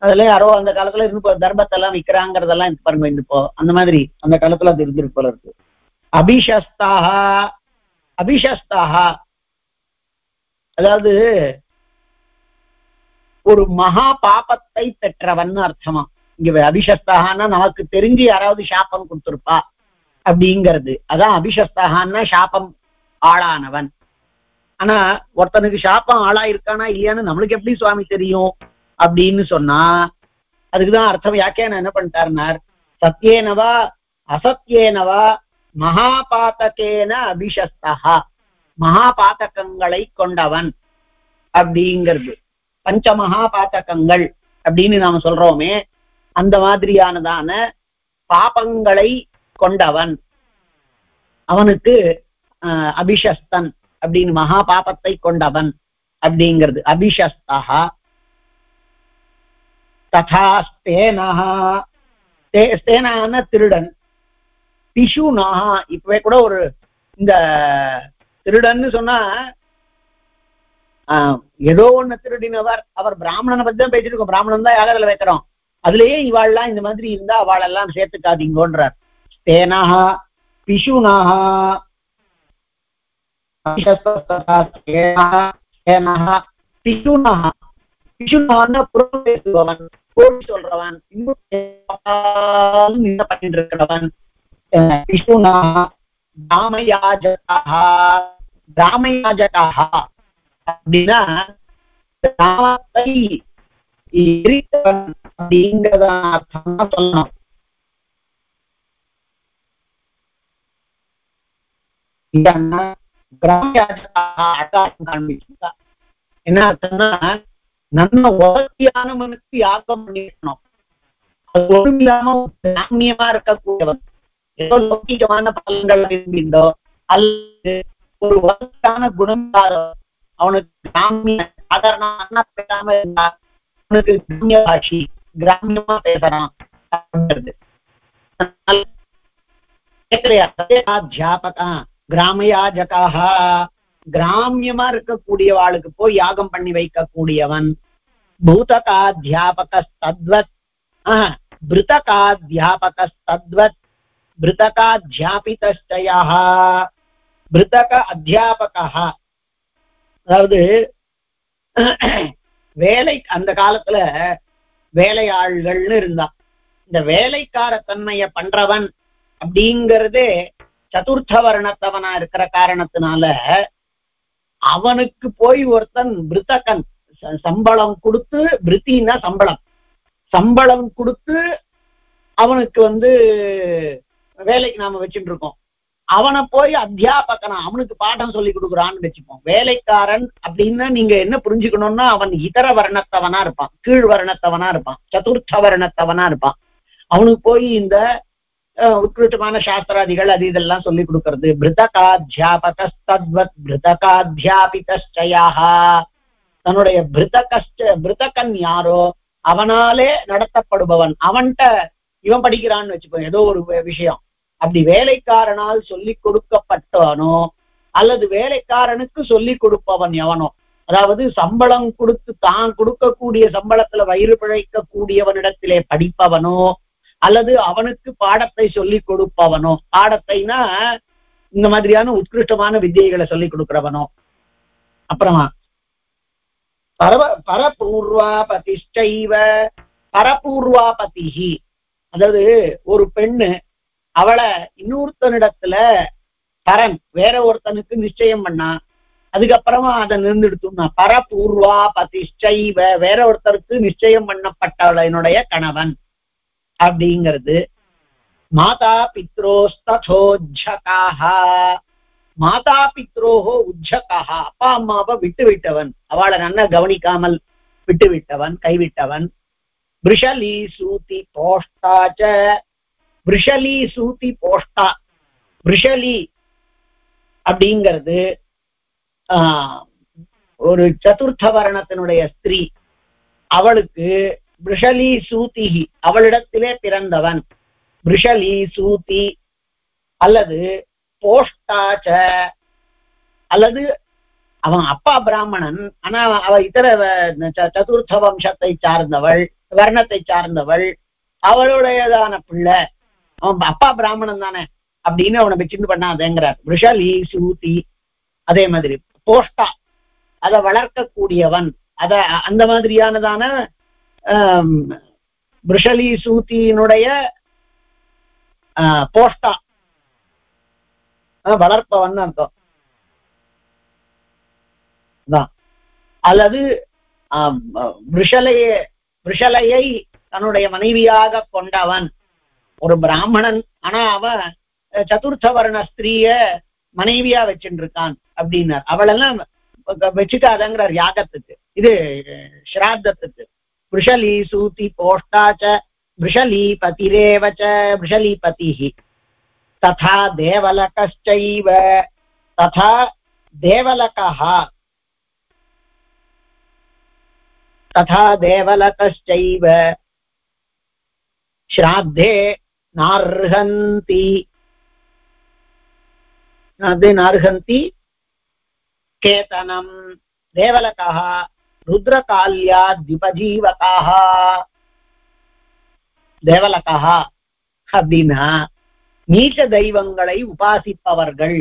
Speaker 1: அதுல யாரோ அந்த காலத்துல இருந்து தர்மத்தெல்லாம் விற்கிறாங்கிறதெல்லாம் இது பாருங்க இப்போ அந்த மாதிரி அந்த காலத்துல அது இருந்திருக்கு போல இருக்கு அபிஷஸ்தாக அபிஷஸ்தாக அதாவது ஒரு மகா பாபத்தை பெற்றவன் அர்த்தமா இங்க அபிஷஸ்தாகனா நமக்கு தெரிஞ்சு யாராவது சாபம் கொடுத்திருப்பா அப்படிங்கிறது அதான் அபிஷஸ்தாகனா சாபம் ஆளானவன் ஆனா ஒருத்தனுக்கு சாபம் ஆளாயிருக்கானா இல்லையான்னு நம்மளுக்கு எப்படி சுவாமி தெரியும் அப்படின்னு சொன்னா அதுக்குதான் அர்த்தம் யாக்கேன என்ன பண்ணிட்டாருனார் சத்தியேனவா அசத்தியேனவா மகாபாதகேன அபிஷஸ்தா மகாபாதகங்களை கொண்டவன் அப்படிங்கிறது பஞ்ச மகாபாதகங்கள் அப்படின்னு நாம சொல்றோமே அந்த மாதிரியானதான பாபங்களை கொண்டவன் அவனுக்கு அபிஷஸ்தன் அப்படின்னு மகா பாபத்தை கொண்டவன் அப்படிங்கிறது அபிஷஸ்தா ததா ஸ்தேனஹா ஸ்தேனான திருடன் பிஷுனஹா இப்பவே கூட ஒரு இந்த திருடன்னு சொன்னா ஏதோ ஒண்ணு திருடினவர் அவர் பிராமணனை பத்தி தான் பேசிட்டு இருக்கோம் பிராமணன் தான் யாகத்துல வைக்கிறோம் அதுலயே இவாள்லாம் இந்த மாதிரி இருந்தா அவளெல்லாம் சேர்த்துக்காதீங்கன்றார் ஸ்தேனஹா பிஷுனஹா சொல்றவன் பண்ணிட்டு இருக்கிறவன் அப்படின்னா ராமத்தை எரித்தவன் அப்படிங்கிறத அர்த்தம் சொல்லணும் என்ன அர்த்தம்னா நம்ம உலகியானவனுக்கு யாகம் பண்ணிக்கணும் அது ஒன்றும் இல்லாம கிராமியமா இருக்கக்கூடியவன் ஏதோ லௌகிகமான பலன்கள் விரும்பிந்தோ அல்லது ஒரு வளர்ச்சியான குணம் அவனுக்கு கிராமிய சாதாரண பேசாம இருந்தா அவனுக்கு கிராமிய பாஷி கிராமியமா பேசுறான் கிராமயாஜகாக கிராமியமா இருக்கக்கூடியவாளுக்கு போய் யாகம் பண்ணி வைக்கக்கூடியவன் பூதகாத்யாபகஸ்தத்வத் பிருதகாத்யாபகஸ்தத்வத் பிருதகாத்யாபிதஸ்சயः பிருதக அத்தியாபகः அதாவது வேலை அந்த காலத்துல வேலையாள்கள்னு இருந்தான். இந்த வேலைக்கார தன்மைய பண்றவன் அப்படிங்கிறதே சதுர்த்த வர்ணத்தவனா இருக்கிற காரணத்தினால அவனுக்கு போய் ஒருத்தன் பிருத்தகன் சம்பளம் கொடுத்து, பிரித்தின்னா சம்பளம், சம்பளம் கொடுத்து அவனுக்கு வேலைக்கு நாம வச்சுட்டு இருக்கோம். அவனை போய் அத்தியாபகனா அவனுக்கு பாடம் சொல்லி கொடுக்குறான்னு வச்சுப்போம். வேலைக்காரன் அப்படின்னா நீங்க என்ன புரிஞ்சுக்கணும்னா அவன் இதர வர்ணத்தவனா இருப்பான், கீழ் வர்ணத்தவனா இருப்பான், சதுர்த்த வர்ணத்தவனா இருப்பான். அவனுக்கு போய் இந்த உத்கிருஷ்டமான சாஸ்திராதிகள் அது இதெல்லாம் சொல்லி கொடுக்கறது. பிருதகாத்யாபகஸ்தத்வத் பிருதகாத்யாபிதஸ்சயஹ, தன்னுடைய பிருதகன் யாரோ அவனாலே நடத்தப்படுபவன். அவன்கிட்ட இவன் படிக்கிறான்னு வச்சுப்போம் ஏதோ ஒரு விஷயம். அப்படி வேலைக்காரனால் சொல்லி கொடுக்கப்பட்டவனோ அல்லது வேலைக்காரனுக்கு சொல்லி கொடுப்பவன் எவனோ, அதாவது சம்பளம் கொடுத்து தான் கொடுக்கக்கூடிய சம்பளத்துல வயிறு பிழைக்க கூடியவனிடத்திலே படிப்பவனோ அல்லது அவனுக்கு பாடத்தை சொல்லி கொடுப்பவனோ, பாடத்தைனா இந்த மாதிரியான உத்கிருஷ்டமான வித்தியைகளை சொல்லி கொடுக்கிறவனோ. அப்புறமா பரபூர்வாபதிஷ்டைவ பரபூர்வாபதிஹி, அதாவது ஒரு பெண்ணு அவளை இன்னொருத்தனிடத்துல பரன் வேற ஒருத்தனுக்கு நிச்சயம் பண்ணா, அதுக்கப்புறமா அதை நிர்ந்தெடுத்தோம்னா பரபூர்வாபதிஷ்டைவ வேற ஒருத்தருக்கு நிச்சயம் பண்ணப்பட்டவளையினுடைய கணவன் அப்படிங்கிறது. மாதா பித்ரோஸ்தோஜகாஹ, மாதா பித்ரோஹோ உஜ்ஜகாஹ, அப்பா அம்மாவை விட்டு விட்டவன், அவளை நல்லா கவனிக்காமல் விட்டு விட்டவன், கைவிட்டவன். பிருஷலி சூதி போஷ்டாச்ச, பிருஷலி சூதி போஷ்டா, பிருஷலி அப்படிங்கிறது ஒரு சதுர்த்த வர்ணத்தினுடைய ஸ்திரீ. அவளுக்கு பிருஷலி சூதிஹி அவளிடத்திலே பிறந்தவன், பிருஷலி சூதி அல்லது போஷ்டாச்ச, அல்லது அவன் அப்பா பிராமணன் ஆனா அவ இதர சதுர்த்த வம்சத்தை சார்ந்தவள், வர்ணத்தை சார்ந்தவள், அவளுடையதான பிள்ளை, அவன் அப்பா பிராமணன் தானே அப்படின்னு அவனை வச்சுட்டு பண்ணாதேங்கிறார். பிருஷலி சூதி. அதே மாதிரி போஷ்டா அதை வளர்க்கக்கூடியவன், அத அந்த மாதிரியானதான பிருஷலி சூத்தியினுடைய போஷ்டா வளர்ப்பவன் அர்த்தம். அல்லது பிருஷலையை தன்னுடைய மனைவியாக கொண்டவன் ஒரு பிராமணன், ஆனா அவன் சதுர்த்த வர்ண ஸ்திரீய மனைவியா வச்சுட்டு இருக்கான் அப்படின்னார். அவளெல்லாம் வச்சுக்காதங்கிறார் யாகத்துக்கு, இது ஸ்ராத்தத்துக்கு. பிருஷலி சூதி போஷ்டாச்ச பிருஷலி பதிரேவச்ச பிருஷலி பதிஹி ததா தேவலகஸ்சைவ ததா தேவலகஹ ததா தேவலகஸ்சைவ ஸ்ராத்தே நார்ஹந்தி நார்ஹந்தி கேதனம் தேவலகஹ ருத்ரகால்யாத்யுபஜீவகாஹ. தேவலகஹ அப்படின்னா நீச்ச தெய்வங்களை உபாசிப்பவர்கள்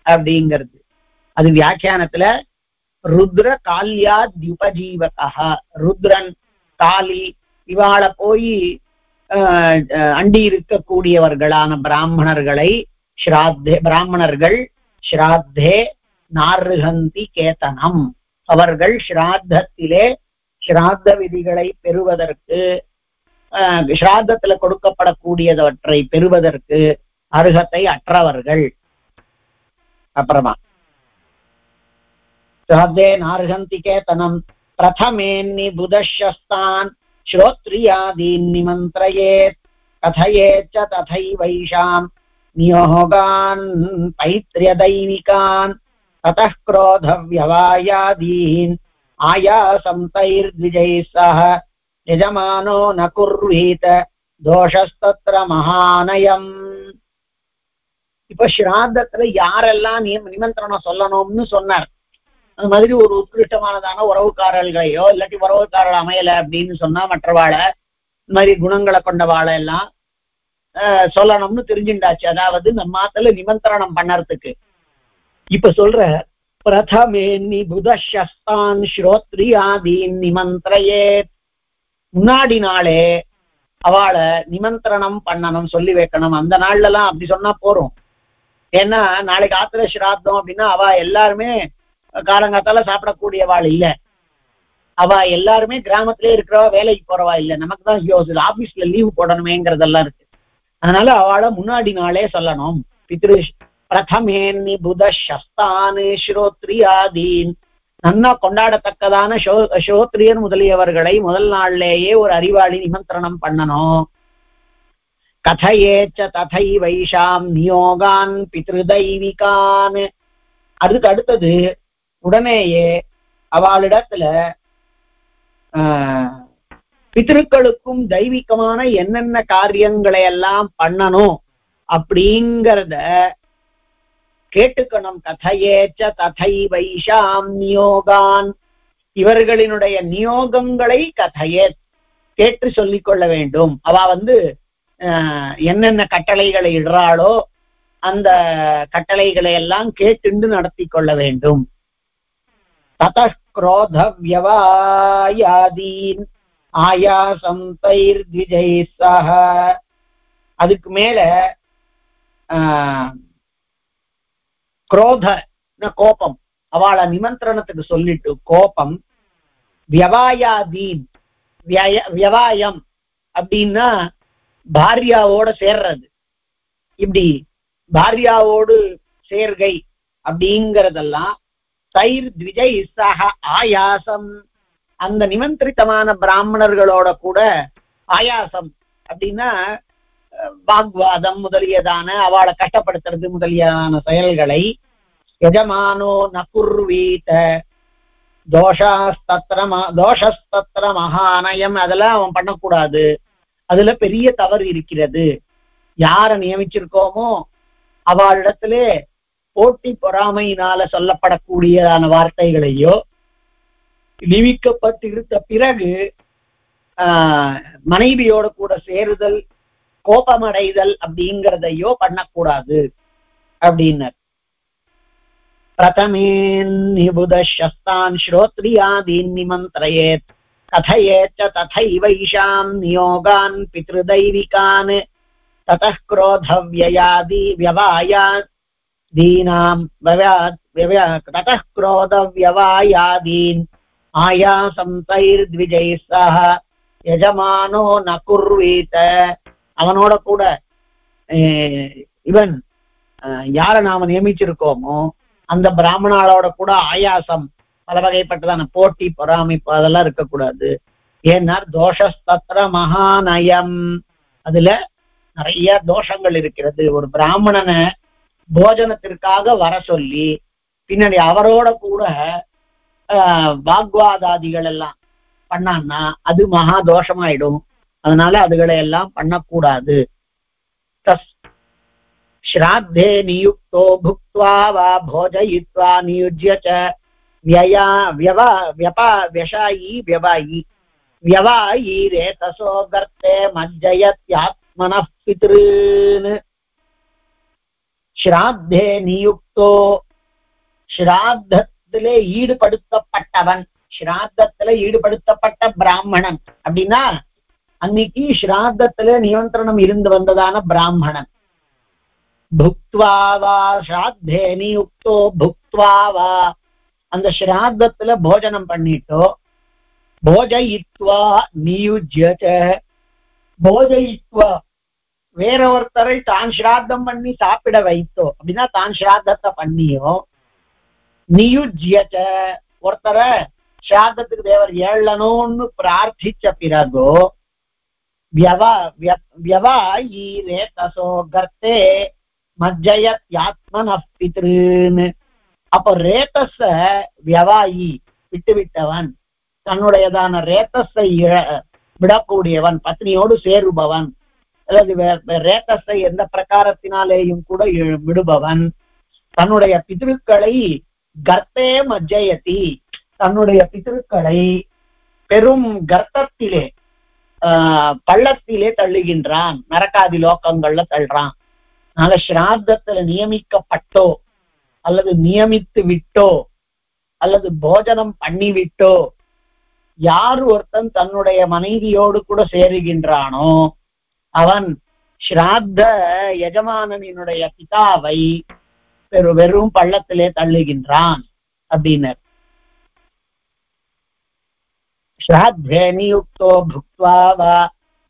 Speaker 1: அப்படிங்கிறது. அது வியாக்கியானத்துல ருத்ர கால்யாத்யுபஜீவகாஹ, ருத்ரன் காளி இவாளை போய் அண்டி இருக்கக்கூடியவர்களான பிராமணர்களை பிராமணர்கள் ஸ்ராத்தே நார்ஹந்தி கேதனம், அவர்கள் ஸ்ராத்தத்திலே ஸ்ராத்த விதிகளை பெறுவதற்கு, ஸ்ராத்தத்துல கொடுக்கப்படக்கூடியவற்றை பெறுவதற்கு அருகத்தை அற்றவர்கள். அப்புறமா ஸ்ராத்தே நார்ஹந்தி கேதனம் பிரதமேன்னி புதஸ்யஸ்தான் ஸ்ரோத்ரியாதீன் நிமந்திரயேத் கதயேச்ச ததைவைஷாம் நியோகான் பைத்ரியதைனிகான் ததः क्रोधव्यवायादीन् आयासं तैर्द्विजैः सह यजमानो न कुर्वीत दोषस्तत्र महानयम्. இப்ப ஸ்ராத்தத்துல யாரெல்லாம் நிமந்திரணம் சொல்லணும்னு சொன்னார். அது மாதிரி ஒரு உத்கிருஷ்டமானதான உறவுக்காரர்களையோ இல்லாட்டி உறவுக்காரர்கள் அமையல அப்படின்னு சொன்னா மற்றவாழை இந்த மாதிரி குணங்களை கொண்டவாழை எல்லாம் சொல்லணும்னு தெரிஞ்சுண்டாச்சு. அதாவது நம்ம மாத்துல நிமந்திரணம் பண்ணறதுக்கு இப்ப சொல்ற பிரதமே நிபுதஸ்தான் ஸ்ரோத்ரியாதீன் நிமந்திரயேத். முன்னாடி நாளே அவளை நிமந்திரணம் பண்ணணும், சொல்லி வைக்கணும். அந்த நாள்ல எல்லாம் அப்படி சொன்னா போறோம். ஏன்னா நாளைக்கு ஆத்திர சிராத்தம் அப்படின்னா அவ எல்லாருமே காலங்காத்தால சாப்பிடக்கூடியவாள் இல்ல. அவ எல்லாருமே கிராமத்திலே இருக்கிறவா, வேலைக்கு போறவா இல்ல. நமக்கு தான் ஆபீஸ்ல லீவு போடணுமேங்கிறதெல்லாம் இருக்கு. அதனால அவளை முன்னாடி நாளே சொல்லணும். பித்ரு பிரதமேன்னி புதஸ்தான் ஸ்ரோத்ரியாதீன், நன்னா கொண்டாடத்தக்கதான ஸ்ரோத்ரியன் முதலியவர்களை முதல் நாள்லேயே ஒரு அறிவாளி நிமந்திரணம் பண்ணணும். கதையேச்ச ததை வைஷாம் நியோகான் பித்ருதைவிகான். அதுக்கு அடுத்தது உடனேயே அவளிடத்துல பித்ருக்களுக்கும் தெய்வீகமான என்னென்ன காரியங்களை எல்லாம் பண்ணணும் அப்படிங்கிறத கேட்டுக்கணும். கதையேச்ச ததை வைஷாம் நியோகான், இவர்களினுடைய நியோகங்களை கதையே கேட்டு சொல்லிக் கொள்ள வேண்டும். அவ என்னென்ன கட்டளைகளை இடுறாளோ அந்த கட்டளைகளை எல்லாம் கேட்டுண்டு நடத்தி கொள்ள வேண்டும். ததः க்ரோத வ்யவாயாதீன் ஆயாசம் தைர்த்விஜைः சஹ. அதுக்கு மேல குரோத கோபம், அவளை நிமந்திரணத்துக்கு சொல்லிட்டு கோபம். வியவாயாதீன், வியவாயம் அப்படின்னா பாரியாவோட சேர்றது. இப்படி பாரியாவோடு சேர்கை அப்படிங்கிறதெல்லாம் தைர் த்விஜை சஹ ஆயாசம், அந்த நிமந்திரித்தமான பிராமணர்களோட கூட ஆயாசம் அப்படின்னா வாக்வாதம் முதலியதான அவளை கஷ்டப்படுத்துறது முதலியதான செயல்களை யஜமானோ நகுர்வீத தோஷஸ்தத்ர மகானயம், அதெல்லாம் அவன் பண்ணக்கூடாது. அதுல பெரிய தவறு இருக்கிறது. யாரை நியமிச்சிருக்கோமோ அவளிடத்திலே போட்டி பொறாமையினால சொல்லப்படக்கூடியதான வார்த்தைகளையோ நியமிக்கப்பட்டிருந்த பிறகு மனைவியோட கூட சேருதல், கோபமடைதல் அப்படிங்கிறதையோ பண்ணக்கூடாது அப்படின்னர். பிரதமேன் நிபுதஸ்தான் ஸ்ரோத்ரியாதீன் நிமந்திரயேத் கதையேச்ச ததை வைஷாம் நியோகான் பித்ருதைவிகான் ததः க்ரோத வ்யவாயாதீனாம் ததः க்ரோத வ்யவாயாதீன் ஆயாசம் தைர்த்விஜைः சஹ யஜமானோ நகுர்வீத. அவனோட கூட இவன் யார நாம நியமிச்சிருக்கோமோ அந்த பிராமணாளோட கூட ஆயாசம், பல வகைப்பட்டதான போட்டி பொறாமைப்பு அதெல்லாம் இருக்கக்கூடாது. ஏன்னா தோஷஸ்தத்ர மகாநயம், அதுல நிறைய தோஷங்கள் இருக்கிறது. ஒரு பிராமணனை போஜனத்திற்காக வர சொல்லி பின்னாடி அவரோட கூட வாக்வாதாதிகள் எல்லாம் பண்ணான்னா அது மகா தோஷமாயிடும். அதனால அதுகளை எல்லாம் பண்ணக்கூடாது. ஸ்ராத்தே நியுக்தோ புக்த்வா வா போஜயித்வா நியுஜ்ய ச व्यशायी व्यवायी व्यवायी रेतसो गर्ते मज्जयत्यात्मनः पितॄन्. श्राद्धे नियुक्तो, श्राद्धத்திலே ஈடுபடுத்தப்பட்டவன், ஸ்ராத்தத்திலே ஈடுபடுத்தப்பட்ட பிராமணன் அப்படின்னா அன்னைக்கு ஸ்ராத்தத்திலே நியந்திரணம் இருந்து வந்ததான பிராமணன். புக்த்வாவா ஸ்ராத்தே நியுக்தோ புக்த்வாவா, அந்த ஸ்ராத்தத்துல போஜனம் பண்ணிட்டோ, போஜயித்வா நியுஜ்யச, போஜயித்வா வேற ஒருத்தரை தான் ஸ்ராத்தம் பண்ணி சாப்பிட வைத்தோ அப்படின்னா தான் ஸ்ராத்தத்தை பண்ணியோ, நியுஜ்யச ஒருத்தரை ஸ்ராத்தத்துக்கு தேவர் ஏழணும்னு பிரார்த்திச்ச பிறகோ, வியவாயி ரேதசோ கர்த்தே மஜ்ஜயத்யாத்மனः பித்ருன். அப்போ ரேத்தஸ வியவாயி விட்டுவிட்டவன், தன்னுடையதான ரேத்தஸை விடக்கூடியவன், பத்னியோடு சேருபவன், அல்லது ரேத்தஸை எந்த பிரகாரத்தினாலேயும் கூட விடுபவன், தன்னுடைய பித்ருக்களை கர்த்தே மஜ்ஜயதி, தன்னுடைய பித்ருக்களை பெரும் கர்த்தத்திலே பள்ளத்திலே தள்ளுகின்றான், நரகாதி லோகங்கள்ல தள்ளுறான். அதனால ஸ்ராத்தத்துல நியமிக்கப்பட்டோ அல்லது நியமித்து விட்டோ அல்லது போஜனம் பண்ணிவிட்டோ யார் ஒருத்தன் தன்னுடைய மனைவியோடு கூட சேருகின்றானோ அவன் ஸ்ராத்த எஜமானனினுடைய பிதாவை வெறும் பள்ளத்திலே தள்ளுகின்றான் அப்படின்னர். ஸ்ராத்தே நியுக்தோ புக்த்வா வா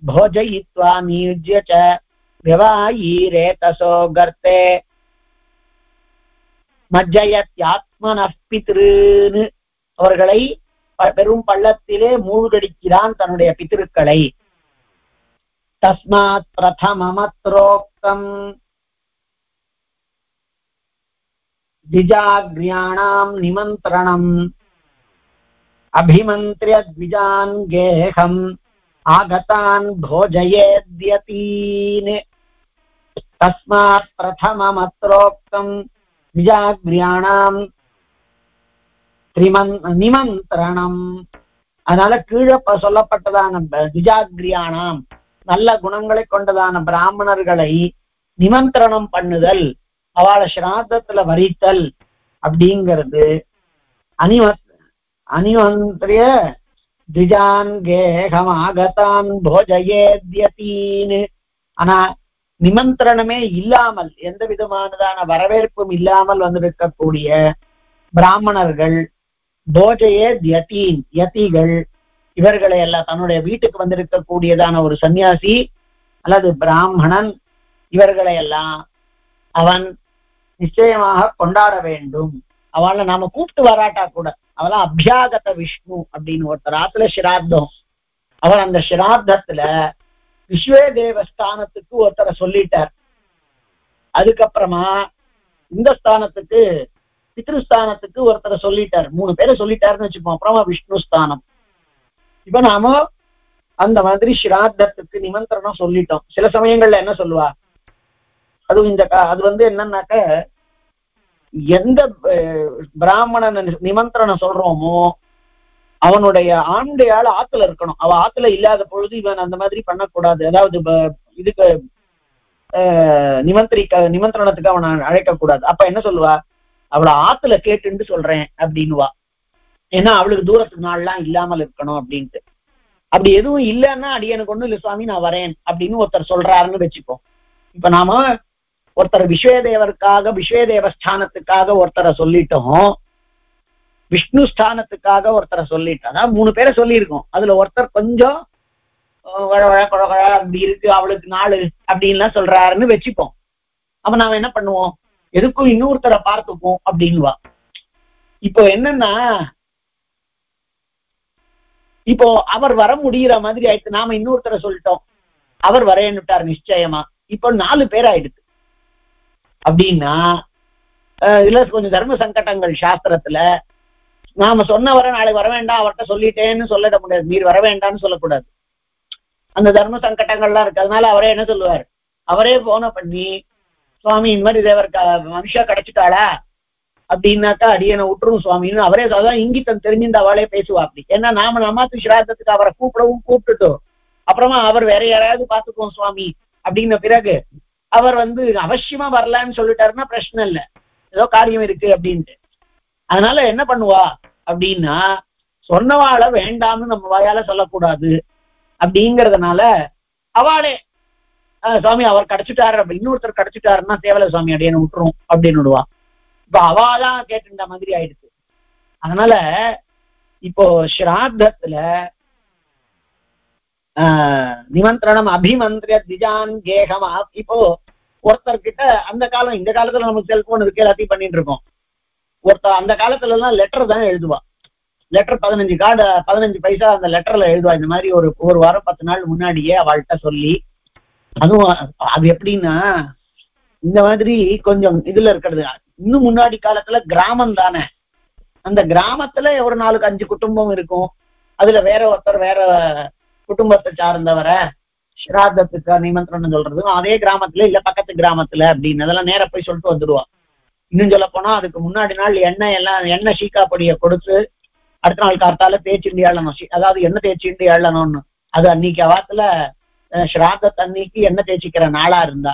Speaker 1: போஜயித்வா நியுஜ்ய ச விவாயீரே தசோ கர்த்தே மஜ்ஜயத்யாத்மனः பித்ருன்னு அவர்களை பெரும் பள்ளத்திலே மூழ்கடிக்கிறான் தன்னுடைய பித்திருக்களை. தஸ்மாத் பிரதமமத்ரோக்தம் த்விஜாக்ஞானாம் நிமந்திரணம் அபிமந்திரிய த்விஜான் கேஹம் ஆகதான் போஜயேத்யதீன். தஸ்மாத் பிரதமமத்ரோக்தம் த்விஜாக்ஞானாம் நிமந்திரணம். அதனால கீழே சொல்லப்பட்டதான த்விஜாக்ஞானாம் நல்ல குணங்களை கொண்டதான பிராமணர்களை நிமந்திரணம் பண்ணுதல், அவளை ஸ்ராத்தத்துல வரித்தல் அப்படிங்கிறது அனிமந்திரிய த்விஜான் கேஹம் ஆகதான் போஜயேத்யதீன். ஆனா நிமந்திரணமே இல்லாமல் எந்த விதமானதான வரவேற்பும் இல்லாமல் வந்திருக்கக்கூடிய பிராமணர்கள் போஜயேத்யதீன் யதிகள் இவர்களை எல்லாம் தன்னுடைய வீட்டுக்கு வந்திருக்கக்கூடியதான ஒரு சன்னியாசி அல்லது பிராமணன் இவர்களை எல்லாம் அவன் நிச்சயமாக கொண்டாட வேண்டும். அவளை நாம கூப்பிட்டு வராட்டா கூட அவெல்லாம் அபியாகத விஷ்ணு அப்படின்னு ஒருத்தர் ஆத்துல ஸ்ராத்தம். அவர் அந்த ஸ்ராத்தத்துல விஸ்வே தேவஸ்தானத்துக்கு ஒருத்தரை சொல்லிட்டார். அதுக்கப்புறமா இந்த ஸ்தானத்துக்கு பித்ருஸ்தானத்துக்கு ஒருத்தரை சொல்லிட்டார். 3 பேரை சொல்லிட்டாருன்னு வச்சுப்போம். அப்புறமா விஷ்ணு ஸ்தானம். இப்ப நாம அந்த மாதிரி ஸ்ராத்தத்துக்கு நிமந்திரணம் சொல்லிட்டோம். சில சமயங்கள்ல என்ன சொல்லுவா, அதுவும் அது என்னன்னாக்க எந்த பிராமணன் நிமந்திரணம் சொல்றோமோ அவனுடைய ஆண்டையாள் ஆத்துல இருக்கணும். அவ ஆத்துல இல்லாத பொழுது இவன் அந்த மாதிரி பண்ணக்கூடாது. அதாவது இதுக்கு நிமந்திரணத்துக்கு அவனை அழைக்க கூடாது. அப்ப என்ன சொல்லுவா, அவளை ஆத்துல கேட்டுன்னு சொல்றேன் அப்படின்னுவா. ஏன்னா அவளுக்கு தூரத்துக்கு நாள்லாம் இல்லாமல் இருக்கணும் அப்படின்ட்டு. அப்படி எதுவும் இல்லைன்னா அடியனுக்கு ஒண்ணும் இல்லை சுவாமி நான் வரேன் அப்படின்னு ஒருத்தர் சொல்றாருன்னு வச்சுப்போம். இப்ப நாம ஒருத்தர் விஸ்வேதேவருக்காக விஸ்வேதேவஸ்தானத்துக்காக ஒருத்தரை சொல்லிட்டோம், விஷ்ணு ஸ்தானத்துக்காக ஒருத்தரை சொல்லிட்டோம். அதான் 3 பேரை சொல்லியிருக்கோம். அதுல ஒருத்தர் கொஞ்சம் அப்படி இருக்கு, அவளுக்கு நாளு அப்படின்லாம் சொல்றாருன்னு வச்சுப்போம். அப்ப நாம என்ன பண்ணுவோம், எதுக்கும் இன்னொருத்தரை பார்த்துப்போம் அப்படின்வா. இப்போ என்னன்னா, இப்போ அவர் வர முடிகிற மாதிரி ஆயிடுச்சு. நாம இன்னொருத்தரை சொல்லிட்டோம், அவர் வரேன்னுட்டார் நிச்சயமா. இப்போ 4 பேர் ஆயிடுச்சு அப்படின்னா இதுல கொஞ்சம் தர்ம சங்கடங்கள் சாஸ்திரத்துல. நாம சொன்னவரை நாளைக்கு வர வேண்டாம் அவர்கிட்ட சொல்லிட்டேன்னு சொல்லிட முடியாது. நீர் வர வேண்டாம்னு சொல்லக்கூடாது. அந்த தர்ம சங்கடங்கள்லாம் இருக்கு. அதனால அவரே என்ன சொல்லுவார், அவரே போன பண்ணி சுவாமி இந்த மாதிரி தேவர் மனுஷா கிடைச்சிட்டாளா அப்படின்னாக்கா அடியனை விட்டுரும் சுவாமின்னு அவரே அதான் இங்கித்தம் தெரிஞ்சிருந்த அவளே பேசுவா. அப்படி ஏன்னா நாம நம்மாத்து சிராதத்துக்கு அவரை கூப்பிட்டுட்டோம். அப்புறமா அவர் வேற யாராவது பார்த்துக்குவோம் சுவாமி அப்படின்ன பிறகு அவர் அவசியமா வரலான்னு சொல்லிட்டாருன்னா பிரச்சனை இல்லை, ஏதோ காரியம் இருக்கு அப்படின்ட்டு. அதனால என்ன பண்ணுவா அப்படின்னா, சொன்னவாளை வேண்டாம்னு நம்ம வாயால சொல்லக்கூடாது அப்படிங்கிறதுனால அவளே சுவாமி அவர் கிடைச்சிட்டாரு அப்படி இன்னொருத்தர் கிடைச்சிட்டாருன்னா தேவலை சுவாமி அடியனை விட்டுரும் அப்படின்னு விடுவா. இப்ப அவாதான் கேட்டுட்ட மாதிரி ஆயிடுச்சு. அதனால இப்போ ஸ்ராத்தத்துல நிமந்திரணம் அபிமந்திரிய திஜான் கேகம். இப்போ ஒருத்தர்கிட்ட அந்த காலம், இந்த காலத்துல நமக்கு செல்போன் இருக்கு, எல்லாத்தையும் பண்ணிட்டு இருக்கோம். ஒருத்தர் அந்த காலத்துல எல்லாம் லெட்டர் தான் எழுதுவா. லெட்டர் 15 பைசா அந்த லெட்டர்ல எழுதுவா. இந்த மாதிரி ஒரு வாரம் 10 நாள் முன்னாடியே அவள்கிட்ட சொல்லி. அதுவும் அது எப்படின்னா இந்த மாதிரி கொஞ்சம் இதுல இருக்கிறது. இன்னும் முன்னாடி காலத்துல கிராமம் தானே, அந்த கிராமத்துல ஒரு 4-5 குடும்பம் இருக்கும். அதுல வேற ஒருத்தர் வேற குடும்பத்தை சார்ந்தவரை ஸ்ராத்தத்துக்கு நிமந்திரணம் சொல்றதும் அதே கிராமத்துல இல்ல பக்கத்து கிராமத்துல அப்படின்னு அதெல்லாம் நேர போய் சொல்லிட்டு வந்துடுவா. இன்னும் சொல்ல போனா அதுக்கு முன்னாடி நாள் எண்ணெய் சீக்கா பொடியை கொடுத்து அடுத்த நாள் கார்த்தால தேய்ச்சிண்டு எழணும். அதாவது எண்ணெய் தேய்ச்சிண்டு எழணும்னு. அது அன்னைக்கு அவாத்துல ஸ்ராத்த அன்னைக்கு எண்ணெய் தேய்ச்சிக்கிற நாளா இருந்தா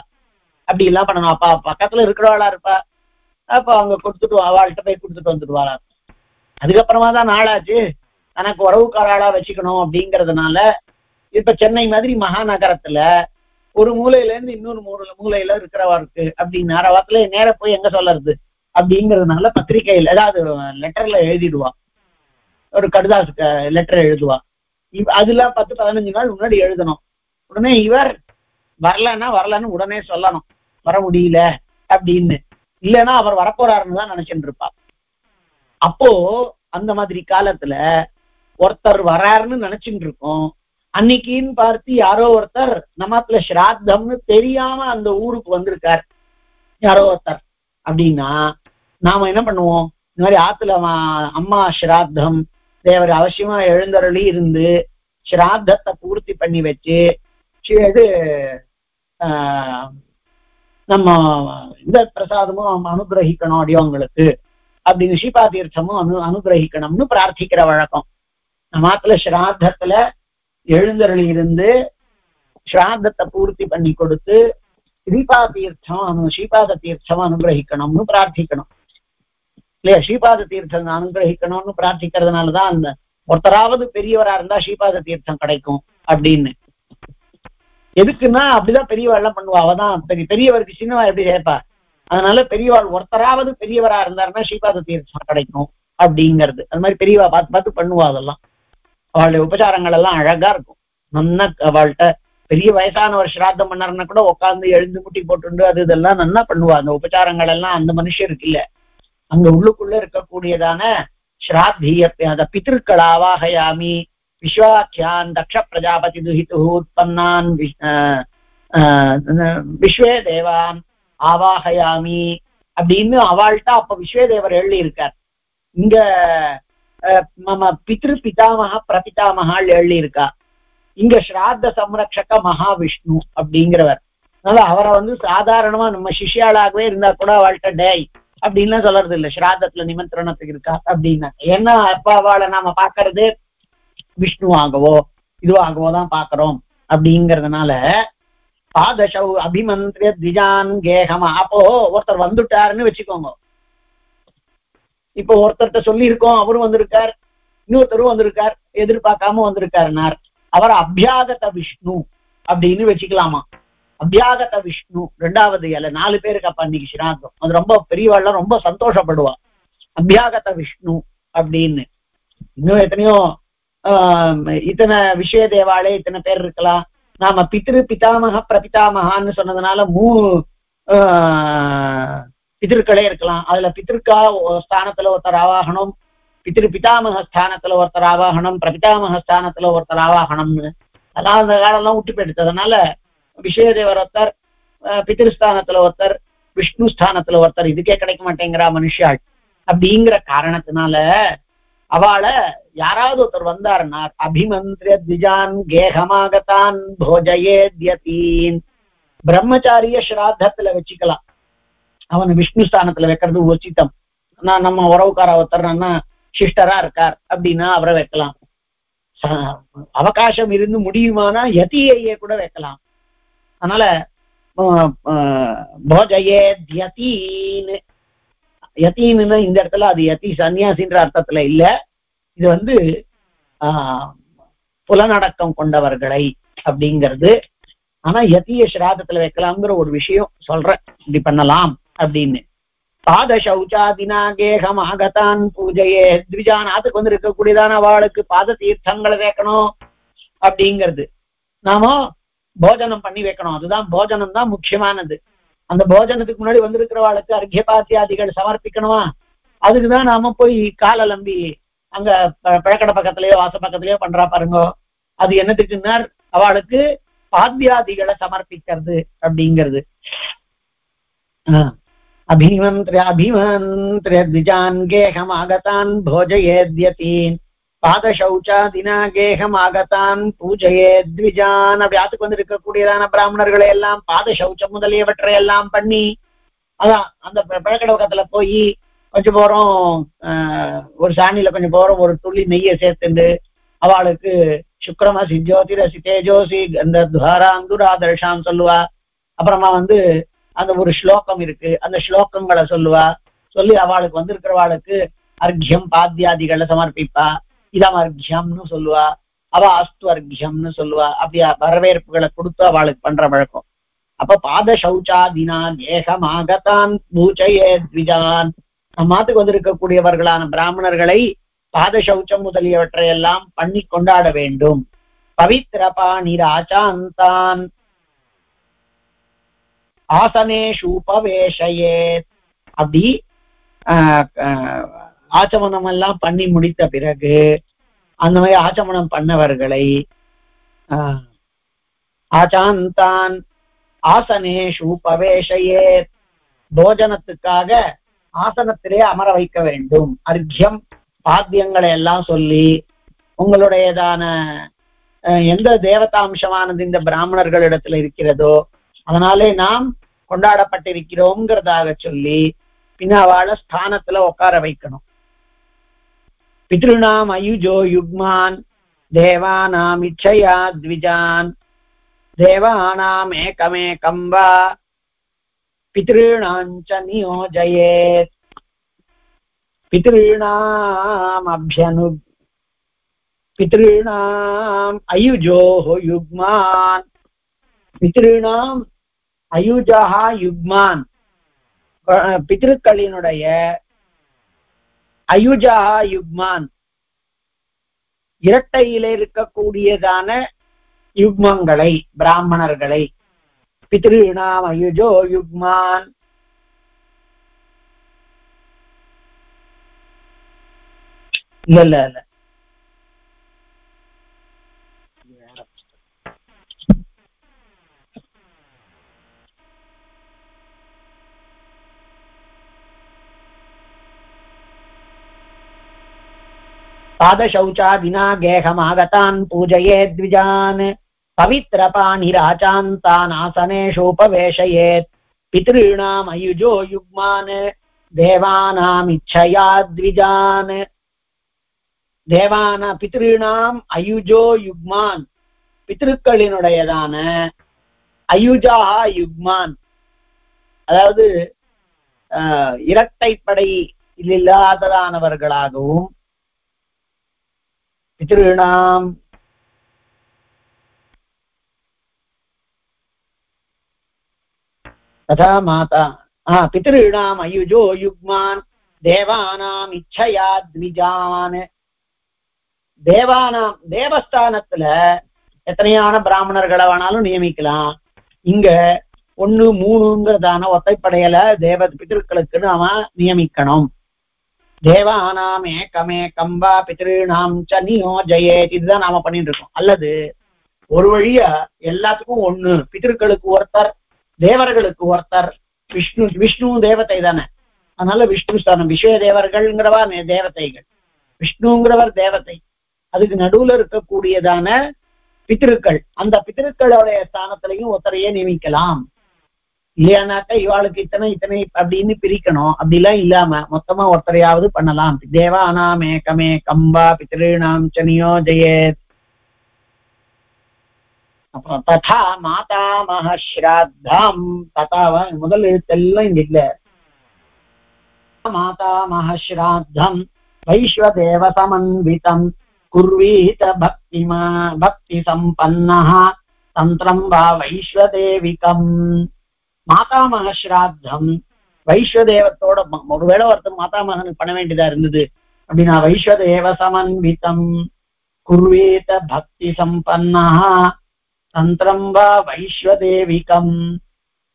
Speaker 1: அப்படி எல்லாம் பண்ணணும். அப்பா பக்கத்துல இருக்கிறவாளா இருப்பா, அப்ப அவங்க கொடுத்துட்டு அவள்கிட்ட போய் கொடுத்துட்டு வந்துடுவாளா. அதுக்கப்புறமா தான் நாளாச்சு தனக்கு உறவுக்காராளா வச்சுக்கணும் அப்படிங்கறதுனால இப்ப சென்னை மாதிரி மகாநகரத்துல ஒரு மூலையில இருந்து இன்னொரு மூலையில இருக்கிறவருக்கு அப்படின்னு வாரத்துல நேர போய் எங்க சொல்றது அப்படிங்கிறதுனால பத்திரிகையில் ஏதாவது லெட்டர்ல எழுதிடுவா, ஒரு கடிதாசு லெட்டர் எழுதுவா. அதுல 10-15 நாள் முன்னாடி எழுதணும். உடனே இவர் வரலன்னு உடனே சொல்லணும், வர முடியல அப்படின்னு. இல்லைன்னா அவர் வரப்போறாருன்னு தான் நினைச்சுட்டு இருப்பா. அப்போ அந்த மாதிரி காலத்துல ஒருத்தர் வராருன்னு நினைச்சுட்டு இருக்கோம். அன்னைக்குன்னு பார்த்து யாரோ ஒருத்தர் நம்மத்துல ஸ்ராத்தம்னு தெரியாம அந்த ஊருக்கு வந்திருக்கார் யாரோ ஒருத்தர் அப்படின்னா நாம என்ன பண்ணுவோம்? இந்த மாதிரி ஆத்துல அம்மா ஸ்ராத்தம் தேவர் அவசியமா எழுந்தருளி இருந்து ஸ்ராத்தத்தை பூர்த்தி பண்ணி வச்சு இது நம்ம இந்த பிரசாதமும் அனுகிரகிக்கணும் அடியவங்களுக்கு அப்படின்னு ஸ்ரீபாதீர்த்தமும் அனுகிரகிக்கணும்னு பிரார்த்திக்கிற வழக்கம். நம்மத்துல ஸ்ராத்தத்துல எழுந்தருளி இருந்து ஸ்ராத்தத்தை பூர்த்தி பண்ணி கொடுத்து ஸ்ரீபாத தீர்த்தம் அனுகிரகிக்கணும்னு பிரார்த்திக்கணும் இல்லையா? ஸ்ரீபாத தீர்த்தம் அனுகிரகிக்கணும்னு பிரார்த்திக்கிறதுனாலதான் அந்த ஒருத்தராவது பெரியவரா இருந்தா ஸ்ரீபாத தீர்த்தம் கிடைக்கும் அப்படின்னு. எதுக்குன்னா அப்படிதான் பெரியவா எல்லாம் பண்ணுவா. அவதான் பெரியவருக்கு சின்னவா எப்படி கேட்பா. அதனால பெரியவாள் ஒருத்தராவது பெரியவரா இருந்தாருன்னா ஸ்ரீபாத தீர்த்தம் கிடைக்கும் அப்படிங்கிறது. அது மாதிரி பெரியவா பார்த்து பண்ணுவா. அதெல்லாம் அவளுடைய உபச்சாரங்கள் எல்லாம் அழகா இருக்கும். நன்னா அவள்கிட்ட பெரிய வயசானவர் ஸ்ராத்தம் பண்ணாருன்னா கூட உட்காந்து எழுந்து முட்டி போட்டுண்டு அது இதெல்லாம் நன்னா பண்ணுவா. அந்த உபச்சாரங்கள் எல்லாம் அந்த மனுஷருக்கு இல்ல, அங்க உள்ளுக்குள்ள இருக்கக்கூடியதான ஸ்ராத்திய அத பித்திருக்கள் ஆவாகயாமி விஸ்வாக்கியான் தக்ஷ பிரஜாபதி துஹிது உற்பன்னான் விஸ்வே தேவான் ஆவாகயாமி அப்படின்னு அவள்கிட்ட அப்ப விஸ்வே தேவர் எழுதி இருக்கார். இங்க மம பித்ரு பிதாமக பிரபிதாமகாள் எழுதி இருக்கா. இங்க ஸ்ராத்த சம்ரக்ஷக மகாவிஷ்ணு அப்படிங்கிறவர். அதனால அவரை சாதாரணமா நம்ம சிஷ்யாளாகவே இருந்தா கூட அவள்கிட்ட டேய் அப்படின்லாம் சொல்றது இல்லை. ஸ்ராத்தத்துல நிமந்திரணத்துக்கு இருக்கா அப்படின்னா ஏன்னா அப்ப அவளை நாம பாக்குறது விஷ்ணுவாகவோ இதுவாகவோ தான் பாக்குறோம் அப்படிங்கிறதுனால பாதசௌ அபிமந்திரிய திஜான் கேகமா. அப்போ ஒருத்தர் வந்துட்டாருன்னு வச்சுக்கோங்க. இப்போ ஒருத்தர்கிட்ட சொல்லி இருக்கோம், அவரும் வந்திருக்கார், இன்னொருத்தரும் வந்திருக்கார், எதிர்பார்க்காம வந்திருக்காருனார். அவர் அபியாகத விஷ்ணு அப்படின்னு வச்சுக்கலாமா? அபியாகத விஷ்ணு ரெண்டாவது இல்ல 4 பேருக்கு அப்ப அன்னைக்கு ஸ்ராத்தம். அது ரொம்ப பெரியவாள்லாம் ரொம்ப சந்தோஷப்படுவா, அபியாகத விஷ்ணு அப்படின்னு. இன்னும் எத்தனையோ இத்தனை விஷய தேவாலே இத்தனை பேர் இருக்கலாம். நாம பித்ரு பிதாமக பிரபிதாமகான்னு சொன்னதுனால 3 பித்திருக்களே இருக்கலாம். அதுல பித்திருக்கா ஸ்தானத்துல ஒருத்தர் ஆவாகனம், பித்திரு பிதாமக ஸ்தானத்துல ஒருத்தர் ஆவாகனம், பிரபிதாமக ஸ்தானத்துல ஒருத்தர் ஆவாகனம்னு அதான் அந்த காலம்லாம் விட்டு போயிடுத்ததுனால விஷயதேவர் ஒருத்தர், பித்திருஸ்தானத்துல ஒருத்தர், விஷ்ணு ஸ்தானத்துல ஒருத்தர், இதுக்கே கிடைக்க மாட்டேங்கிறா மனுஷாள் அப்படிங்கிற காரணத்தினால அவளை யாராவது ஒருத்தர் வந்தாருன்னா அபிமந்திரிய திஜான் கேகமாகத்தான் போஜயேத்யதீன். பிரம்மச்சாரிய ஸ்ராத்தத்துல வச்சுக்கலாம், அவன் விஷ்ணு ஸ்தானத்துல வைக்கிறது உச்சிதம். நம்ம உறவுக்கார ஒருத்தர் சிஸ்டரா இருக்கார் அப்படின்னா அவரை வைக்கலாம். அவகாசம் இருந்து முடியுமானா யதியையே கூட வைக்கலாம். அதனால போஜயேத்யதீன், யதீன்னு இந்த இடத்துல அது யதி சன்னியாசின்ற அர்த்தத்துல இல்ல, இது புலனடக்கம் கொண்டவர்களை அப்படிங்கிறது. ஆனா யதிய ஸ்ராதத்துல வைக்கலாம்ங்கிற ஒரு விஷயம் சொல்றேன், இப்படி பண்ணலாம் அப்படின்னு. பாத சௌச்சாதினா கேகம் ஆகத்தான் பூஜையே த்விஜான். அதுக்கு இருக்கக்கூடியதான அவளுக்கு பாத தீர்த்தங்களை வைக்கணும் அப்படிங்கிறது. நாம போஜனம் பண்ணி வைக்கணும், அதுதான் போஜனம் தான் முக்கியமானது. அந்த போஜனத்துக்கு முன்னாடி வந்திருக்கிறவாளுக்கு அர்க்கியபாத்தியாதிகள் சமர்ப்பிக்கணுமா, அதுக்குதான் நாம போய் காலலம்பி அங்க பழக்கடை பக்கத்திலயோ வாச பக்கத்திலயோ பண்றா பாருங்க. அது என்னத்துக்குன்னா அவளுக்கு பாத்தியாதிகளை சமர்ப்பிக்கிறது அப்படிங்கிறது. அபிமந்திரிய திஜான் கேகம் ஆகத்தான் போஜயேத்யதீன் பாத சௌச்சாதினா கேகம் ஆகத்தான் பூஜையேத்விஜான். அப்படி ஆத்துக்கு இருக்கக்கூடியதான பிராமணர்களை எல்லாம் பாத சௌச்சம் முதலியவற்றை எல்லாம் பண்ணி அதான் அந்த பழக்கடை பக்கத்துல போய் கொஞ்சம் போறோம், ஒரு சாணியில கொஞ்சம் போறோம், ஒரு துளி நெய்யை சேர்த்துண்டு அவளுக்கு சுக்ரமசி ஜோதிரசி தேஜோசி அந்த துவாராந்துராதர்ஷான்னு சொல்லுவா. அப்புறமா அந்த ஒரு ஸ்லோகம் இருக்கு, அந்த ஸ்லோகங்களை சொல்லுவா. சொல்லி அவளுக்கு வந்திருக்கிறவாளுக்கு அர்க்கியம் பாத்தியாதிகளை சமர்ப்பிப்பா, இதம் அர்க்கியம்னு சொல்லுவா, அவ அஸ்து அர்க்கியம்னு சொல்லுவா. அப்படியா வரவேற்புகளை கொடுத்து அவளுக்கு பண்ற வழக்கம். அப்ப பாத சௌச்சாதினா ஏகமாகத்தான் பூஜையே த்விஜான், நம்ம மாத்துக்கு வந்திருக்கக்கூடியவர்களான பிராமணர்களை பாத சௌச்சம் முதலியவற்றை எல்லாம் பண்ணி கொண்டாட வேண்டும். பவித்ரபா நிராச்சாந்தான் ஆசனேஷு உபவேஷயே, அப்படி ஆச்சமனம் எல்லாம் பண்ணி முடித்த பிறகு அந்த மாதிரி ஆச்சமனம் பண்ணவர்களை ஆச்சாந்தான் ஆசனேஷு உபவேஷயே, போஜனத்துக்காக ஆசனத்திலே அமர வைக்க வேண்டும். அர்க்கியம் பாத்தியங்களை எல்லாம் சொல்லி உங்களுடையதான எந்த தேவதாம்சமானது இந்த பிராமணர்களிடத்துல இருக்கிறதோ அதனாலே நாம் கொண்டாடப்பட்டிருக்கிறோம்ங்கிறதாக சொல்லி பின்ன அவளை ஸ்தானத்துல உட்கார வைக்கணும். பித்ருணாம் அயுஜோ யுக்மான் தேவானாம் இச்சயா த்விஜான் தேவானாம் ஏகமேகம் வா பித்ருணாஞ்ச நியோஜயேத். பித்ருணாம் அப்யனு பித்ருணாம் அயுஜோஹ யுக்மான், பித்ருணாம் அயுஜஹா யுக்மான், பித்ருக்களினுடைய அயுஜஹா யுக்மான் இரட்டையில இருக்கக்கூடியதான யுக்மங்களை பிராமணர்களை பித்ருணாம் அயுஜோ யுக்மான். இல்ல பாதசௌச்சாதினா கேகமாகதான் பூஜையே த்விஜான் பவித்ரபாணிராச்சாந்தான் ஆசனேஷோபவேஷயேத் பித்ருணாம் அயுஜோ யுக்மான் தேவானாம் இச்சயா த்விஜான். தேவான பித்ருணாம் அயுஜோ யுக்மான், பித்ருக்களினுடையதான அயுஜா யுக்மான், அதாவது இரட்டைப்படை இல்லாததானவர்களாகவும் பித்ருணாம் ததா மாதா பித்ருணாம் அயுஜோ யுக்மான் தேவானாம் இச்சயா த்விஜான். தேவானாம் தேவஸ்தானத்துல எத்தனையான பிராமணர்களை வேணாலும் நியமிக்கலாம். இங்க 1 3ங்கிறதான ஒத்தைப்படையில தேவ பித்ருக்களுக்கு நாம நியமிக்கணும். தேவானாம் ஏகமேகம் வா பித்ருணாம் ச நியோஜயேத், இதுதான் நாம பண்ணிட்டு இருக்கோம். அல்லது ஒரு வழியா எல்லாத்துக்கும் 1, பித்ருக்களுக்கு ஒருத்தர் தேவர்களுக்கு ஒருத்தர். விஷ்ணு தேவதை தானே, அதனால விஷ்ணு ஸ்தானம் விஸ்வ தேவர்கள்ங்கிறவா தேவதைகள், விஷ்ணுங்கிறவர் தேவதை, அதுக்கு நடுவுல இருக்கக்கூடியதான பித்ருக்கள், அந்த பித்ருக்களுடைய ஸ்தானத்திலையும் ஒருத்தரையே நியமிக்கலாம். இல்லையானாக்கா இவாளுக்கு இத்தனை அப்படின்னு பிரிக்கணும். அப்படிலாம் இல்லாம மொத்தமா ஒருத்தரையாவது பண்ணலாம். தேவானாம் ஏகமேகம் வா பித்ருணாம் ச நியோஜயேத். அப்புறம் ததா மாதாமஹ ஸ்ராத்தம், ததாவ முதல் எழுத்தெல்லாம் இங்க இல்ல. மாதாமஹ ஸ்ராத்தம் வைஸ்வதேவ சமன்விதம் குர்வீத பக்தி சம்பன்னஹ தந்திரம் வா வைஸ்வதேவிகம். மாதாமக ஸ்ராத்தம் வைஸ்வதேவத்தோட ஒருவேளை ஒருத்தர் மாதாமகனுக்கு பண்ண வேண்டியதா இருந்தது அப்படின்னா வைஸ்வதேவ சமன்விதம் குர்வீத பக்தி சம்பன்னஹ தந்திரம் வா வைஸ்வதேவிகம்.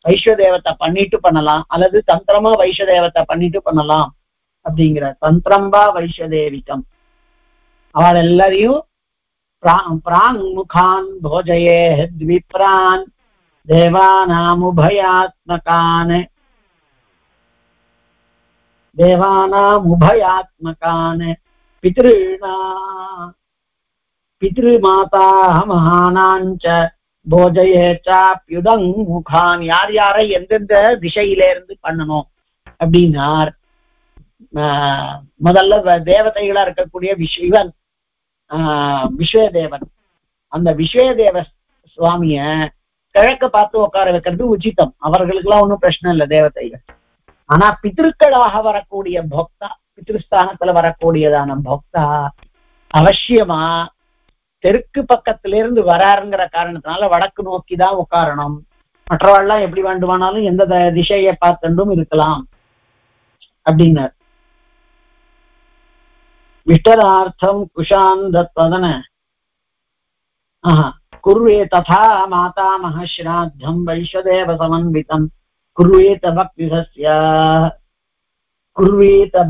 Speaker 1: வைஸ்வதேவத்தை பண்ணிட்டு பண்ணலாம், அல்லது தந்திரமா வைஸ்வதேவத்தை பண்ணிட்டு பண்ணலாம் அப்படிங்கிற. தந்திரம் வா வைஸ்வதேவிகம். அவள் எல்லாரையும் பிராங் முகான் போஜயே த்விப்ரான் தேவானாமுபயாத்மகான் பித்ருணா பித்ருமாதாஹ மகானாஞ்ச போஜயே சாப்யுதங் முகான். யார் யாரை எந்தெந்த திசையில இருந்து பண்ணணும் அப்படின்னார். முதல்ல தேவதைகளா இருக்கக்கூடிய சிவன் விஸ்வதேவன், அந்த விஸ்வதேவ சுவாமிய கிழக்க பார்த்து உட்கார வைக்கிறது உச்சிதம். அவர்களுக்கெல்லாம் ஒன்றும் பிரச்சனை இல்லை தேவதைகள். ஆனா பித்ருக்களாக வரக்கூடிய பக்தா பித்ருஸ்தானத்துல வரக்கூடியதான பக்தா அவசியமா தெற்கு பக்கத்திலிருந்து வராருங்கிற காரணத்தினால வடக்கு நோக்கிதான் உட்காரணும். மற்றவாள்லாம் எப்படி வேண்டுமானாலும் எந்த திசையை பார்த்தும் இருக்கலாம் அப்படின்னார். விஷ்டரார்த்தம் குஷாந்தத்வதன குர்வே ததா மாதாமஹ ஸ்ராத்தம் வைஸ்வதேவ சமன்விதம் குர்வேத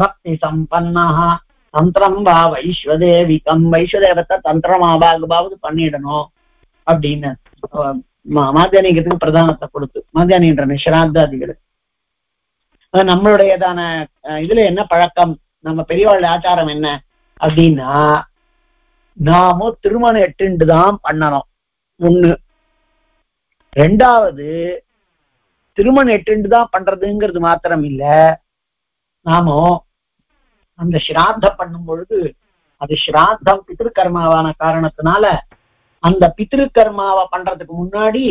Speaker 1: பக்தி சம்பன்னஹ தந்திரம் வா வைஸ்வதேவிகம். வைஸ்வதேவத்தை தந்திரமாவது பண்ணிடணும் அப்படின்னு மாத்தியானிகத்துக்கு பிரதானத்தை கொடுத்து மாத்தியானின்ற ஸ்ராத்தாதிகளுக்கு. நம்மளுடையதான இதுல என்ன பழக்கம், நம்ம பெரியவாழ் ஆச்சாரம் என்ன அப்படின்னா, நாமும் திருமணம் எட்டுண்டு தான் பண்ணணும். ஒண்ணு. ரெண்டாவது, திருமணம் எட்டுண்டு தான் பண்றதுங்கிறது மாத்திரம் இல்ல, நாமும் அந்த ஸ்ராத்தம் பண்ணும் பொழுது அது ஸ்ராத்தம் பித்ருக்கர்மாவான காரணத்தினால அந்த பித்ருக்கர்மாவை பண்றதுக்கு முன்னாடி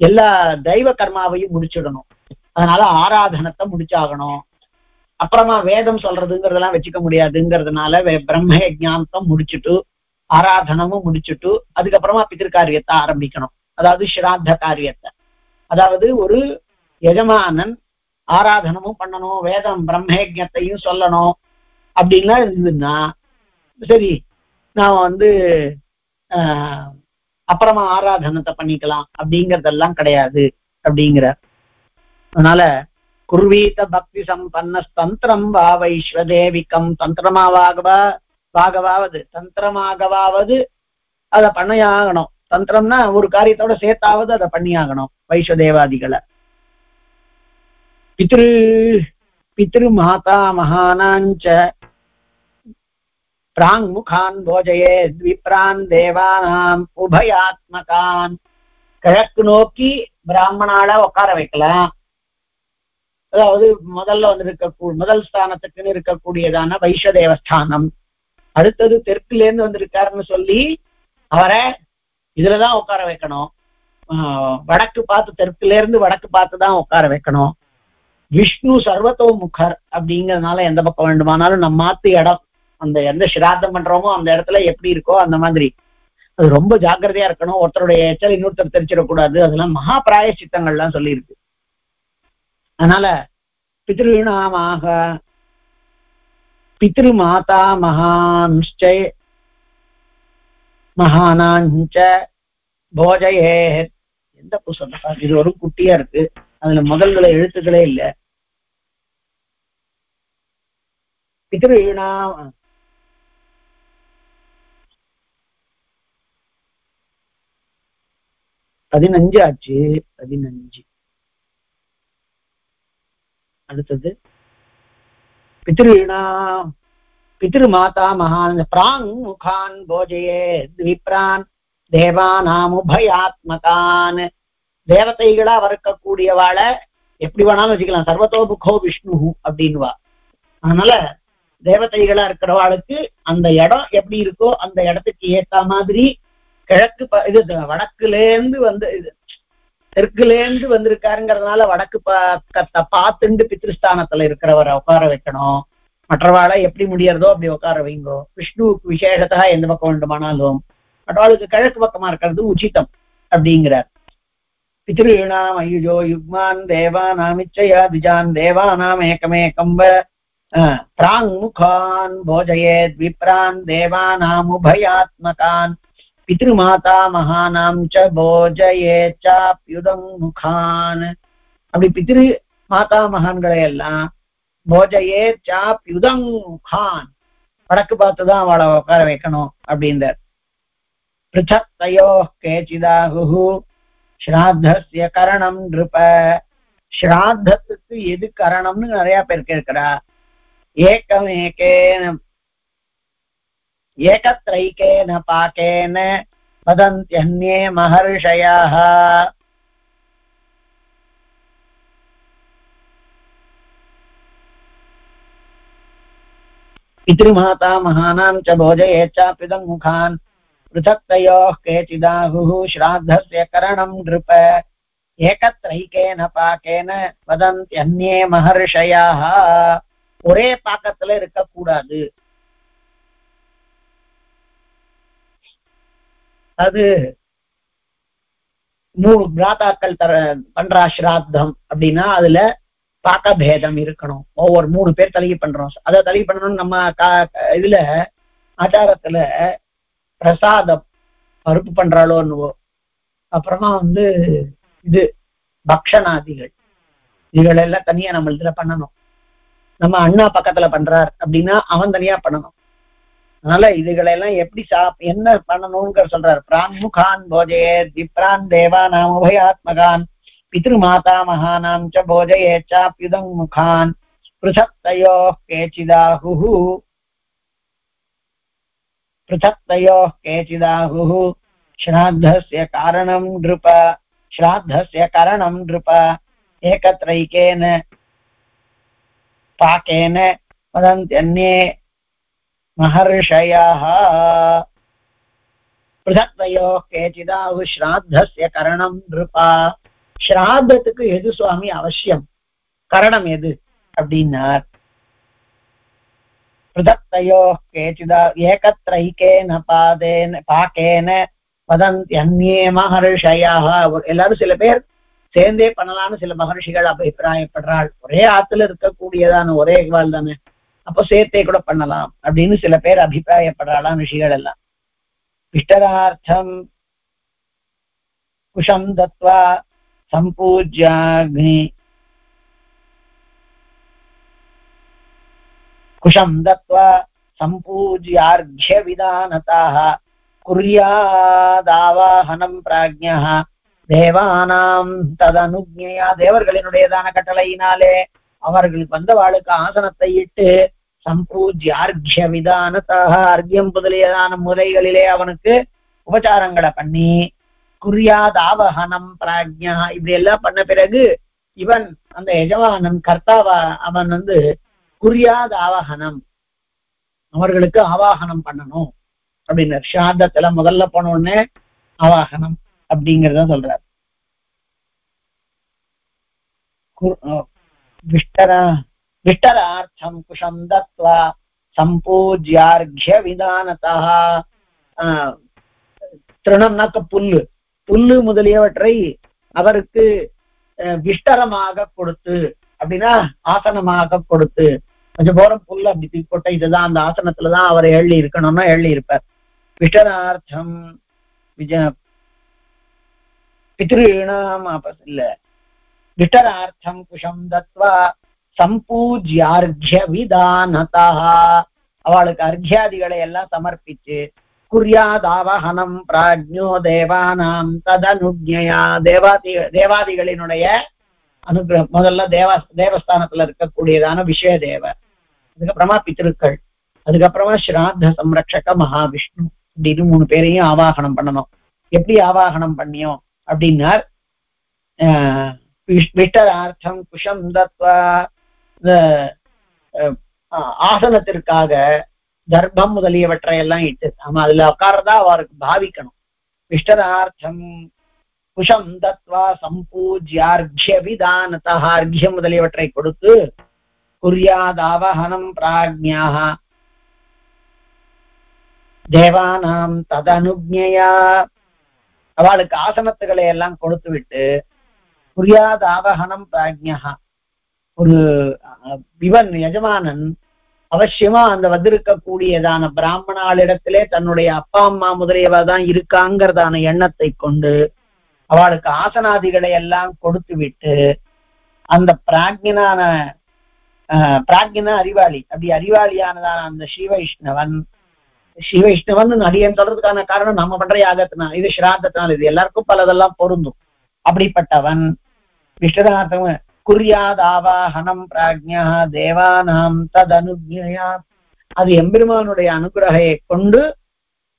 Speaker 1: எல்லா தெய்வ கர்மாவையும் முடிச்சிடணும். அதனால ஆராதனத்தை முடிச்சாகணும். அப்புறமா வேதம் சொல்றதுங்கிறதெல்லாம் வச்சுக்க முடியாதுங்கிறதுனால பிரம்ம யஜ்ஞானத்தை முடிச்சுட்டு ஆராதனமும் முடிச்சுட்டு அதுக்கப்புறமா பித்ருக்காரியத்தை ஆரம்பிக்கணும். அதாவது ஸ்ராத்த காரியத்தை. அதாவது ஒரு எஜமானன் ஆராதனமும் பண்ணணும், வேதம் பிரம்மயஜத்தையும் சொல்லணும் அப்படின்லாம் இருந்ததுன்னா சரி, நான் அப்புறமா ஆராதனத்தை பண்ணிக்கலாம் அப்படிங்கறதெல்லாம் கிடையாது அப்படிங்கிற. அதனால குர்வீத பக்தி சம்பன்ன தந்திரம் வா வைஸ்வதேவிகம். தந்திரமாகவாவது அதை பண்ணியாகணும். தந்திரம்னா ஒரு காரியத்தோட சேர்த்தாவது அதை பண்ணியாகணும் வைஸ்வதேவாதிகளை. பித்ரு மாதா மகானாஞ்ச பிராங் முகான் போஜயே விப்ரான் தேவானாம் உபயாத்மகான். கிழக்கு நோக்கி பிராமணால உட்கார வைக்கலாம். அதாவது முதல் ஸ்தானத்துக்குன்னு இருக்கக்கூடியதான வைஸ்வதேவஸ்தானம். அடுத்தது தெற்குல இருந்து வந்திருக்காருன்னு சொல்லி அவரை இதுலதான் உட்கார வைக்கணும். வடக்கு பார்த்து, தெற்குல இருந்து வடக்கு பார்த்துதான் உட்கார வைக்கணும். விஷ்ணு சர்வத்தோமுகர் அப்படிங்கிறதுனால எந்த பக்கம் வேண்டுமானாலும் நம்ம மாத்து இடம், அந்த எந்த சிராத்தம் பண்றோமோ அந்த இடத்துல எப்படி இருக்கோ அந்த மாதிரி அது ரொம்ப ஜாக்கிரதையா இருக்கணும். ஒருத்தருடைய எச்சல் இன்னொருத்தர் தெரிச்சிடக்கூடாது. அதெல்லாம் மகா பிராயசித்தங்கள்லாம் சொல்லியிருக்கு. அதனால பித்ருநாமாக பித்ரு மாதா மகானாஞ்ச போஜயே. எந்த புஸ்தகம் இது? ஒரு குட்டியா இருக்கு, அதுல முதல்ல எழுத்துக்களே இல்ல. பித்ருணா 15 ஆச்சு. 15. அடுத்தது பித்ரு மாதா மகான் பிராங் முகான் போஜயே விப்ரான் தேவானாம் உபயாத்மகான். தேவதைகளா வரக்கூடியவாளை எப்படி வேணாலும் வச்சுக்கலாம். சர்வத்தோமுகோ விஷ்ணு அப்படின்வா. அதனால தேவதைகளா இருக்கிறவாளுக்கு அந்த இடம் எப்படி இருக்கோ அந்த இடத்துக்கு ஏத்த மாதிரி கிழக்கு வடக்குலேருந்து தெற்குலேருந்து வந்திருக்காருங்கிறதுனால வடக்கு பக்கத்தை பார்த்துண்டு பித்ருஸ்தானத்துல இருக்கிறவரை உட்கார வைக்கணும். மற்றவாளை எப்படி முடியறதோ அப்படி உட்கார வைங்கோ. விஷ்ணுவுக்கு விசேஷத்தா எந்த பக்கம் வேண்டுமானாலும், மற்றவாளுக்கு கிழக்கு பக்கமா இருக்கிறது உச்சிதம் அப்படிங்கிறார். பித்ருணாம் அயுஜோ யுக்மான் தேவானாம் இச்சயா திஜான் தேவானாம் ஏகமேகம் பிராங் முகான் போஜயேத் விப்ரான் தேவானாம் உபயாத்மகான் பித்ருமாதா மகானாம் ச போஜயேச்சாப்யுதம் முகான். அப்படி பித்ரு மாதா மகான்களை எல்லாம் போஜயேச்சாப்யுதம் முகான் வடக்கு பார்த்துதான் அவளை உட்கார வைக்கணும் அப்படின்றார். பிருச்சக் தயோஹ் கேசிதாஹு ஸ்ராத்தஸ்ய கரணம் நிருப. ஸ்ராத்தத்துக்கு எது கரணம்னு நிறைய பேர் கேட்கிறா. ஏகத்ரைகேன பாகேன வதந்த்யன்யே மஹர்ஷயாः. பித்ருமாதா மகானாம் ச போஜயேச்சாப்யுதம் முகான் பிருச்சக் தயோஹ் கேசிதாஹு ஸ்ராத்தஸ்ய கரணம் நிருப. ஏகத்ரைகேன பாக்கேன வதந்த்யன்யே மஹர்ஷயாः. ஒரே பாக்கத்துல இருக்கக்கூடாது. அது 3 பிராதாக்கள் பண்றா ஸ்ராத்தம் அப்படின்னா அதுல பாக்க பேதம் இருக்கணும். ஒவ்வொரு 3 பேர் தலிகை பண்றோம். அதை தலிகை பண்ணணும்னு நம்ம இதுல ஆச்சாரத்துல பிரசாதம் பருப்பு பண்றாளோன்னுவோ, அப்புறமா இது பக்ஷணாதிகள் இதுகளெல்லாம் தனியா நம்ம இதுல பண்ணணும். நம்ம அண்ணா பக்கத்துல பண்றார் அப்படின்னா அவன் தனியா பண்ணணும். அதனால இதுகளெல்லாம் எப்படி என்ன பண்ணணும்ங்கிற சொல்றாரு. பிரான்முகான் போஜயே திப்ரான் தேவா நாம் உபயாத்மகான் பித்ரு மாதா மகானாம் ச போஜயே சாப்யுதங் முகான் பிருதக்தயோ கேச்சிதாஹு ஸ்ராத்தஸ்ய காரணம் நிருப ஏகத்ரைகேன பாகேன வதந்த்யன்யே மஹர்ஷயாः. பிருதக்தயோ கேச்சிதாஹு ஸ்ராத்தஸ்ய கரணம் நிருபா. ஸ்ராத்தத்துக்கு எது சுவாமி அவசியம், கரணம் எது அப்படின்னார். பிருதக்தயோ கேச்சிதா ஏகத்ரைகேன பாகேன வதந்த்யன்யே மஹர்ஷயாः. எல்லாரும் சில பேர் சேர்ந்தே பண்ணலாம்னு சில மகர்ஷிகள் அபிப்பிராயப்படுறாள். ஒரே ஆத்துல இருக்கக்கூடியதான ஒரே வாழ் தானே, அப்போ சேர்த்தே கூட பண்ணலாம் அப்படின்னு சில பேர் அபிப்பிராயப்படுறாளாம் ரிஷிகள் எல்லாம். இஷ்டரார்த்தம் குஷம் தத்வா சம்பூஜ்யாக்னி குஷம் தத்வா சம்பூஜ்யார்க்ய விதானதாः குர்யாதாவாஹனம் பிராஜ்ஞः தேவானாம் ததனுஜ்ஞயா. தேவர்களினுடையதான கட்டளையினாலே அவர்களுக்கு வந்தவாளுக்கு ஆசனத்தை இட்டு சம்பூஜ்யார்க்ய விதானதாக அர்க்கியம் முதலியதான முறைகளிலே அவனுக்கு உபச்சாரங்களை பண்ணி குர்யாதாவஹனம் பிராஜ்ஞா இப்படி எல்லாம் பண்ண பிறகு இவன் அந்த எஜமானன் கர்த்தாவா அவன் குர்யாதாவஹனம் அவர்களுக்கு ஆவாகனம் பண்ணணும் அப்படின்னு ஷாதத்துல முதல்ல போன உடனே ஆவாகனம் அப்படிங்கிறத சொல்றார். விஷ்டரார்த்தம் குஷம் தத்வா சம்பூஜ்யார்க்ய விதானதः. திருணம்னாக்க புல்லு முதலியவற்றை அவருக்கு விஷ்டரமாக கொடுத்து, அப்படின்னா ஆசனமாக கொடுத்து, கொஞ்சம் போறம் புல்லு அப்படி போட்ட இதுதான் அந்த ஆசனத்துலதான் அவர் எழுதி இருக்கணும்னா எழுதி இருப்பார். விஷ்டரார்த்தம் பித்ருணாம் இல்ல விஷ்டரார்த்தம் குஷம் தத்வா சம்பூஜ்யார்க்ய விதானதः. அவளுக்கு அர்க்யாதிகளை எல்லாம் சமர்ப்பிச்சு குர்யாதாவஹனம் பிராஜ்ஞோ தேவானாம் ததனுஜ்ஞயா. தேவாதிகளினுடைய அனுகிரகம். முதல்ல தேவஸ்தானத்துல இருக்கக்கூடியதான விஷய தேவ, அதுக்கப்புறமா பித்ருக்கள், அதுக்கப்புறமா ஸ்ராத்த சம்ரக்ஷக மகாவிஷ்ணு, அப்படின்னு 3 பேரையும் ஆவாகனம் பண்ணணும். எப்படி ஆவாகனம் பண்ணியோம் அப்படின்னார். விஷ்டரார்த்தம் குஷம் தத்வா ஆசனத்திற்காக தர்ப்பம் முதலியவற்றை எல்லாம் இட்டு ஆமா அதுல உட்காரதா அவருக்கு பாவிக்கணும். விஷ்டரார்த்தம் குஷம் தத்வா சம்பூஜ்யார்க்ய விதானதः அர்க்யம் முதலியவற்றை கொடுத்து குர்யாதாவஹனம் பிராஜ்ஞாः தேவானாம் ததனுஜ்ஞயா. அவளுக்கு ஆசனத்துகளை எல்லாம் கொடுத்து விட்டு குர்யாதாவஹனம் பிராஜ்ஞாः ஒரு இவன் எஜமானன் அவசியமா அந்த வந்திருக்கக்கூடியதான பிராமணாளிடத்திலே தன்னுடைய அப்பா அம்மா முதலியவா தான் இருக்காங்கிறதான எண்ணத்தை கொண்டு அவளுக்கு ஆசனாதிகளை எல்லாம் கொடுத்து விட்டு அந்த பிராஜ்ஞனான அறிவாளி, அப்படி அறிவாளியானதான அந்த ஸ்ரீவைஷ்ணவன் அடியன் சொல்றதுக்கான காரணம் நம்ம பண்ற யாகத்தினால், இது ஸ்ராத்தத்தினால், இது எல்லாருக்கும் பலதெல்லாம் பொருந்தும். அப்படிப்பட்டவன் விஷ்டரார்த்தம் குர்யாதாவாஹனம் பிராஜ்ஞா தேவானாம் ததனுஜ்ஞயா. அது எம்பெருமானுடைய அனுகிரகையை கொண்டு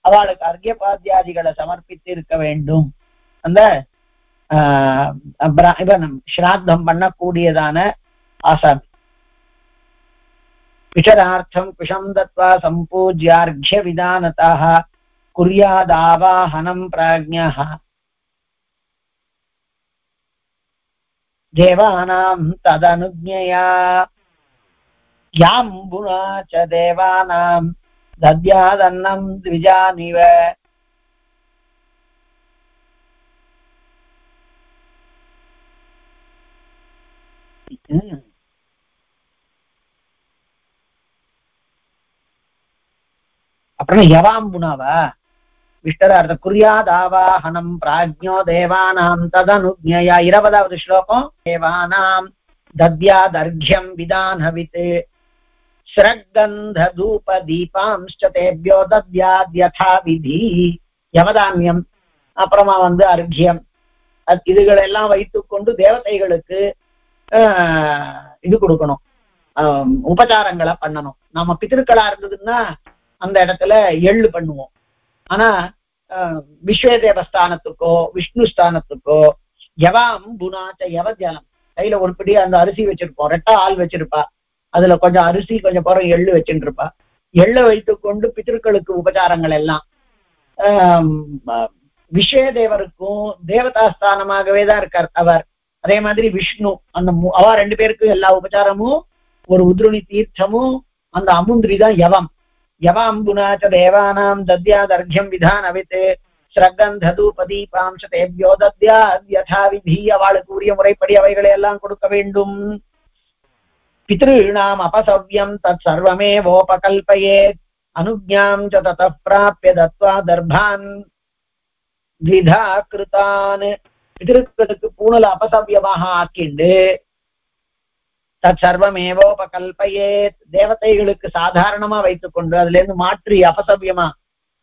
Speaker 1: அவளுக்கு அர்க்யபாத்தியாதிகளை சமர்ப்பித்து இருக்க வேண்டும். அந்த ஸ்ராத்தம் பண்ணக்கூடியதான ஆசாமி. விஷ்டரார்த்தம் குஷம் தத்வா சம்பூஜ்யார்க்ய விதானதः குர்யாதாவாஹனம் பிராஜ்ஞா. தேவானாம் ததனுஜ்ஞயா யாம்புனா ச தேவானாம் தத்யாதன்னம் த்விஜானிவ. அப்புறம் யவாம்புனாவா விஷ்டரார்த்த குறியாதாவாஹனம் பிராஜ்ஞோ தேவானாம் ததனுஜ்ஞயா. 20வது ஸ்லோகம். தேவானாம் தத்யாதர்க்யம் விதானவித் ஸ்ரக்கந்த தூப தீபாம்ஸ்ச தேப்யோ தத்யாத்யதா விதி. யவதான்யம் அப்புறமா அர்க்யம், இதுகளெல்லாம் வைத்துக்கொண்டு தேவதைகளுக்கு இது கொடுக்கணும், உபச்சாரங்களை பண்ணணும். நம்ம பித்திருக்களா இருந்ததுன்னா அந்த இடத்துல எள்ளு பண்ணுவோம். ஆனா விஸ்வே தேவஸ்தானத்துக்கோ விஷ்ணு ஸ்தானத்துக்கோ யவாம் புனாச்ச யவஜலம், கையில ஒரு பிடி அந்த அரிசி வச்சிருப்போம், ரெட்டா ஆள் வச்சிருப்பா, அதுல கொஞ்சம் அரிசி கொஞ்சம் புறம் எள்ளு வச்சுட்டு இருப்பா. எள்ளை வைத்துக்கொண்டு பித்திருக்களுக்கு உபச்சாரங்கள் எல்லாம். விஸ்வே தேவருக்கும் தேவதாஸ்தானமாகவே தான் இருக்கார் அவர். அதே மாதிரி விஷ்ணு, அந்த அவ 2 பேருக்கும் எல்லா உபச்சாரமும், ஒரு உத்ருணி தீர்த்தமும் அந்த அமுந்திரி தான் யவம். யவாம்புனாச்ச தேவானாம் தத்யாதர்க்யம் விதானவித் ஸ்ரக்கந்ததூபதீபாம்ச தேவ்யோ தத்யாத்யதா விதி. அவளுக்கு உரிய முறைப்படி அவைகளை எல்லாம் கொடுக்க வேண்டும். பித்ருணாம் அபசவ்யம் தத் சர்வமேவோபகல்பயேத் அனுஜ்ஞாம் ச ததः ப்ராப்ய தத்வா தர்பான் த்விதா கிருதான். பித்ருக்களுக்கு பூணல அபசவ்யமாக ஆக்கிண்டு தத் சர்வமேவோபகல்பயேத், தேவதைகளுக்கு சாதாரணமா வைத்துக்கொண்டு அதுல இருந்து மாற்றி அபசவ்யமா,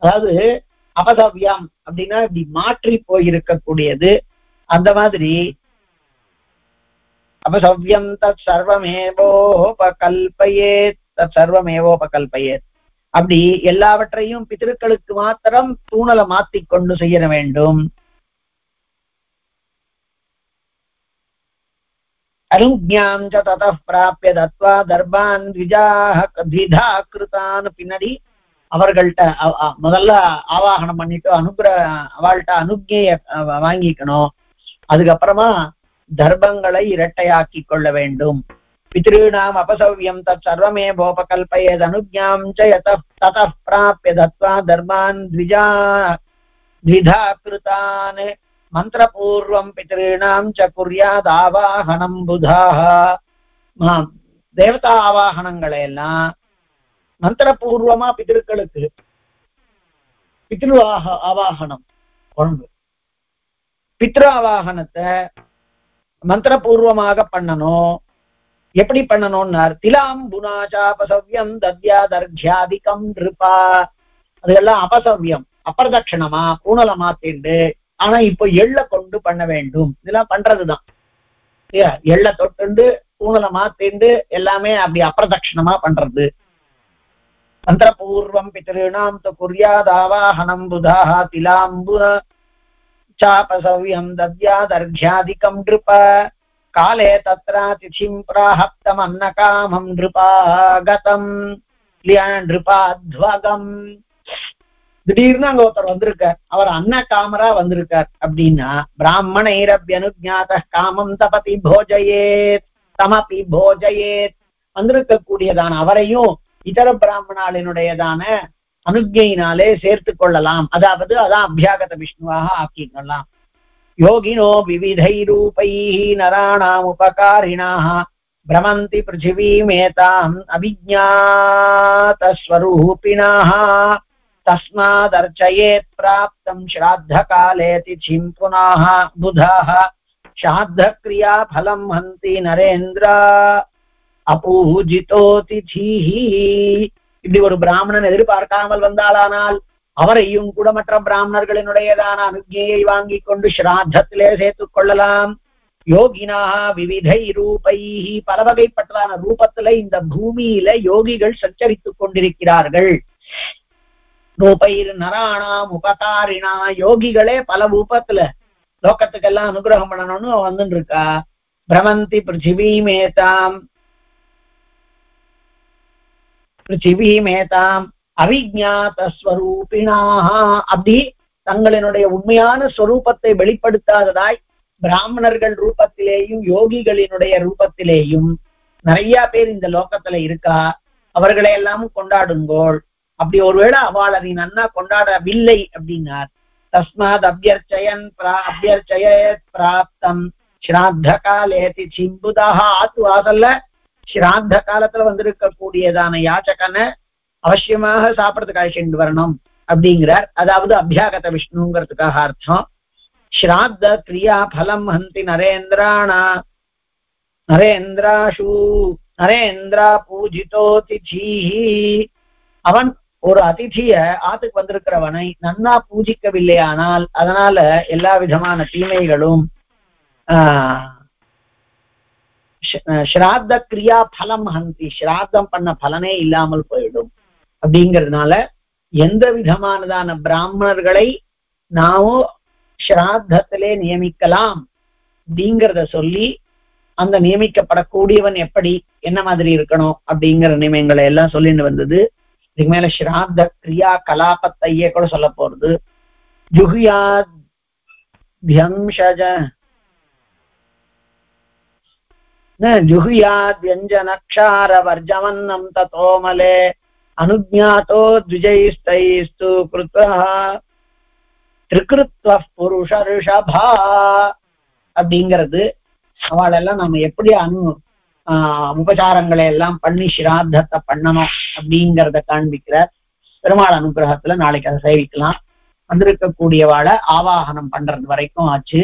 Speaker 1: அதாவது அபசவ்யம் அப்படின்னா இப்படி மாற்றி போயிருக்கக்கூடியது, அந்த மாதிரி அபசவ்யம் தத் சர்வமேவோபகல்பயேத் தத் சர்வமேவோபகல்பயேத். அப்படி எல்லாவற்றையும் பித்திருக்களுக்கு மாத்திரம் தூணலை மாத்திக்கொண்டு செய்ய வேண்டும். அனுஜ்ஞாம் ச ததः ப்ராப்ய தத்வா தர்பான் த்விதா கிருதான். பின்னாடி அவர்கள்ட்ட முதல்ல ஆவாகனம் பண்ணிட்டு அவள்கிட்ட அனுஜ்ஞைய வாங்கிக்கணும். அதுக்கப்புறமா தர்பங்களை இரட்டையாக்கி கொள்ள வேண்டும். பித்ருணாம் அபசவ்யம் தத் சர்வமேவோபகல்பயேத் அனுஜ்ஞாம் ச ததः ப்ராப்ய தத்வா தர்பான் த்விதா கிருதான். மந்திரபூர்வம் பித்ருணாம் ச குர்யாத் ஆவாஹனம் புதாஹ. தேவதா ஆவாகனங்களை எல்லாம் மந்திரபூர்வமா பித்திருக்களுக்கு, பித்ரு ஆவாகனம் குழம்பு, பித்ரு ஆவாகனத்தை மந்திரபூர்வமாக பண்ணணும். எப்படி பண்ணணும்னார், திலாம்புனாச்சாபசவ்யம் தத்யாதர்க்யாதிகம் நிருபா. அதெல்லாம் அபசவ்யம், அப்பிரதட்சணமா பூணலை மாத்திண்டு, ஆனா இப்போ எள்ள கொண்டு பண்ண வேண்டும். இதெல்லாம் பண்றதுதான், எள்ள தொட்டுண்டு பூணலை மாத்திண்டு எல்லாமே அப்படி அப்பிரதட்சணமா பண்றது. மந்திரபூர்வம் பித்ருணாம் து குர்யாத் ஆவாஹனம் புதாஹ திலாம்புனாச்சாபசவ்யம் தத்யாதர்க்யாதிகம் நிருப. காலே தத்ரா திதிம் பிராஹப்தம் அன்னகாமம் நிருபாகதம் நிருபாத்வகம். திடீர்னு அங்க ஒருத்தர் வந்திருக்கார், அவர் அன்ன காமரா வந்திருக்கார் அப்படின்னா, பிராமணைரப்யனுஜாத காமம் தபதி போஜயேத் தமபி போஜயேத். வந்திருக்கக்கூடியதான அவரையும் இதர பிராமணாளினுடையதான அனுஜையினாலே சேர்த்து கொள்ளலாம். அதாவது அதான் அபியாகத விஷ்ணுவாக ஆக்கிக்கொள்ளலாம். யோகினோ விவிதை ரூபைஹி நராணாம் உபகாரிணாஹ பிரமந்தி பிருத்திவீமேதாம் அவிஜ்ஞாத ஸ்வரூபிணாஹ தஸ்மாதர்ச்சயேத் பிராப்தம் ஸ்ராத்த காலே திதிம் புனாஹ புதாஹ ஸ்ராத்த கிரியா பலம் ஹந்தி நரேந்திர அபூஜிதோ திதிஹி. இப்படி ஒரு பிராமணன் எதிர்பார்க்காமல் வந்தாலானால் அவரையும் கூட மற்ற பிராமணர்களினுடையதான அனுஜையை வாங்கி கொண்டு ஸ்ராத்தத்திலே சேர்த்துக் கொள்ளலாம். யோகினா விவிதை ரூபைஹி, பல வகைப்பட்டதான ரூபத்துல இந்த பூமியில யோகிகள் சஞ்சரித்துக் கொண்டிருக்கிறார்கள். ரூபைர் நராணாம் உபகாரிணா, யோகிகளே பல ரூபத்துல லோகத்துக்கெல்லாம் அனுகிரகம் பண்ணணும்னு வந்துட்டு இருக்கா. பிரமந்தி பிருத்திவீமேதாம் அவிஜ்ஞாத ஸ்வரூபிணாஹ, அப்படி தங்களினுடைய உண்மையான ஸ்வரூபத்தை வெளிப்படுத்தாததாய் பிராமணர்கள் ரூபத்திலேயும் யோகிகளினுடைய ரூபத்திலேயும் நிறைய பேர் இந்த லோகத்துல இருக்கா, அவர்களை எல்லாம் கொண்டாடுங்கோள். அப்படி ஒருவேளை அவளை நீ நன்னா கொண்டாடவில்லை அப்படின்னார், தஸ்மாத் அபியர்ச்சயன் அபியர்ச்சயத் பிராப்தம் ஸ்ராத்த காலே திசிம்புதாக. ஆத்து வாசல்ல ஸ்ராத்த காலத்துல வந்திருக்கக்கூடியதான யாச்சகனை அவசியமாக சாப்பிடறதுக்கு அழைச்சிட்டு வரணும் அப்படிங்கிறார். அதாவது அபியாகத விஷ்ணுங்கிறதுக்காக அர்த்தம். ஸ்ராத்த கிரியா பலம் ஹந்தி நரேந்திராஷு நரேந்திரா பூஜிதோ திதிஹி. அவன் ஒரு அதிதிய ஆத்துக்கு வந்திருக்கிறவனை நன்னா பூஜிக்கவில்லையானால் அதனால எல்லா விதமான தீமைகளும் ஸ்ராத்த கிரியா பலம் ஹந்தி, ஸ்ராத்தம் பண்ண பலனே இல்லாமல் போயிடும். அப்படிங்கிறதுனால எந்த விதமானதான பிராமணர்களை நாமும் ஸ்ராத்தத்திலே நியமிக்கலாம் அப்படிங்கிறத சொல்லி, அந்த நியமிக்கப்படக்கூடியவன் எப்படி என்ன மாதிரி இருக்கணும் அப்படிங்கிற நியமங்களை எல்லாம் சொல்லிட்டு வந்தது. இதுக்கு மேல ஸ்ராத்த கிரியா கலாபத்தையே கூட சொல்ல போறது. ஜுஹுயாத்யஞ்சனக்ஷார வர்ஜமன்னம் ததோமலே அனுஜ்ஞாதோ த்விஜைஸ்தைஸ்து கிருத்வா த்ரிகிருத்வ புருஷ ரிஷபா அப்படிங்கிறது. அவளெல்லாம் நம்ம எப்படி உபசாரங்களை எல்லாம் பண்ணி ஸ்ராத்தத்தை பண்ணணும் அப்படிங்கிறத காண்பிக்கிறார். பெருமாள் அனுகிரகத்துல நாளைக்கு அதை சேவிக்கலாம். வந்திருக்கக்கூடியவாளை ஆவாகனம் பண்றது வரைக்கும் ஆச்சு,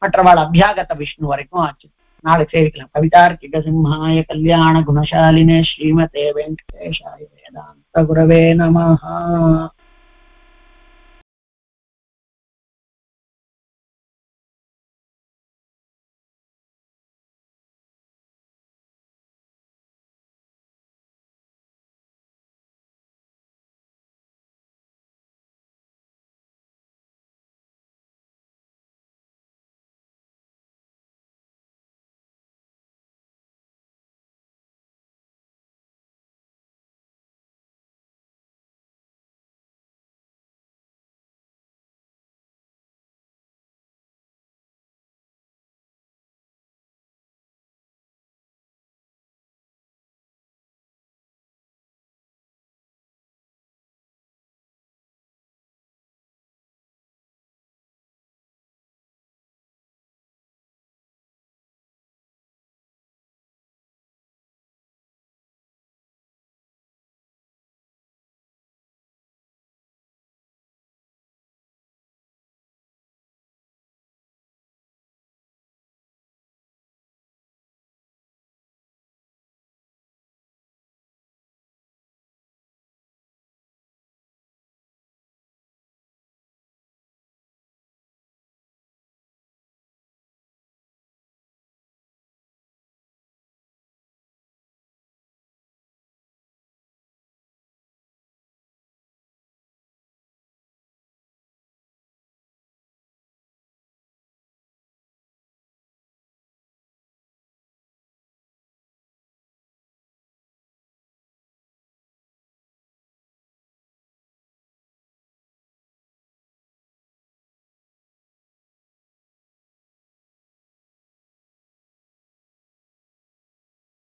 Speaker 1: மற்றவாள் அபியாகத விஷ்ணு வரைக்கும் ஆச்சு. நாளைக்கு சேவிக்கலாம். கவிதார்க்கிக சிம்ஹாய கல்யாண குணசாலினே ஸ்ரீமதே வெங்கடேஷாய வேதாந்த குரவே நமஹ.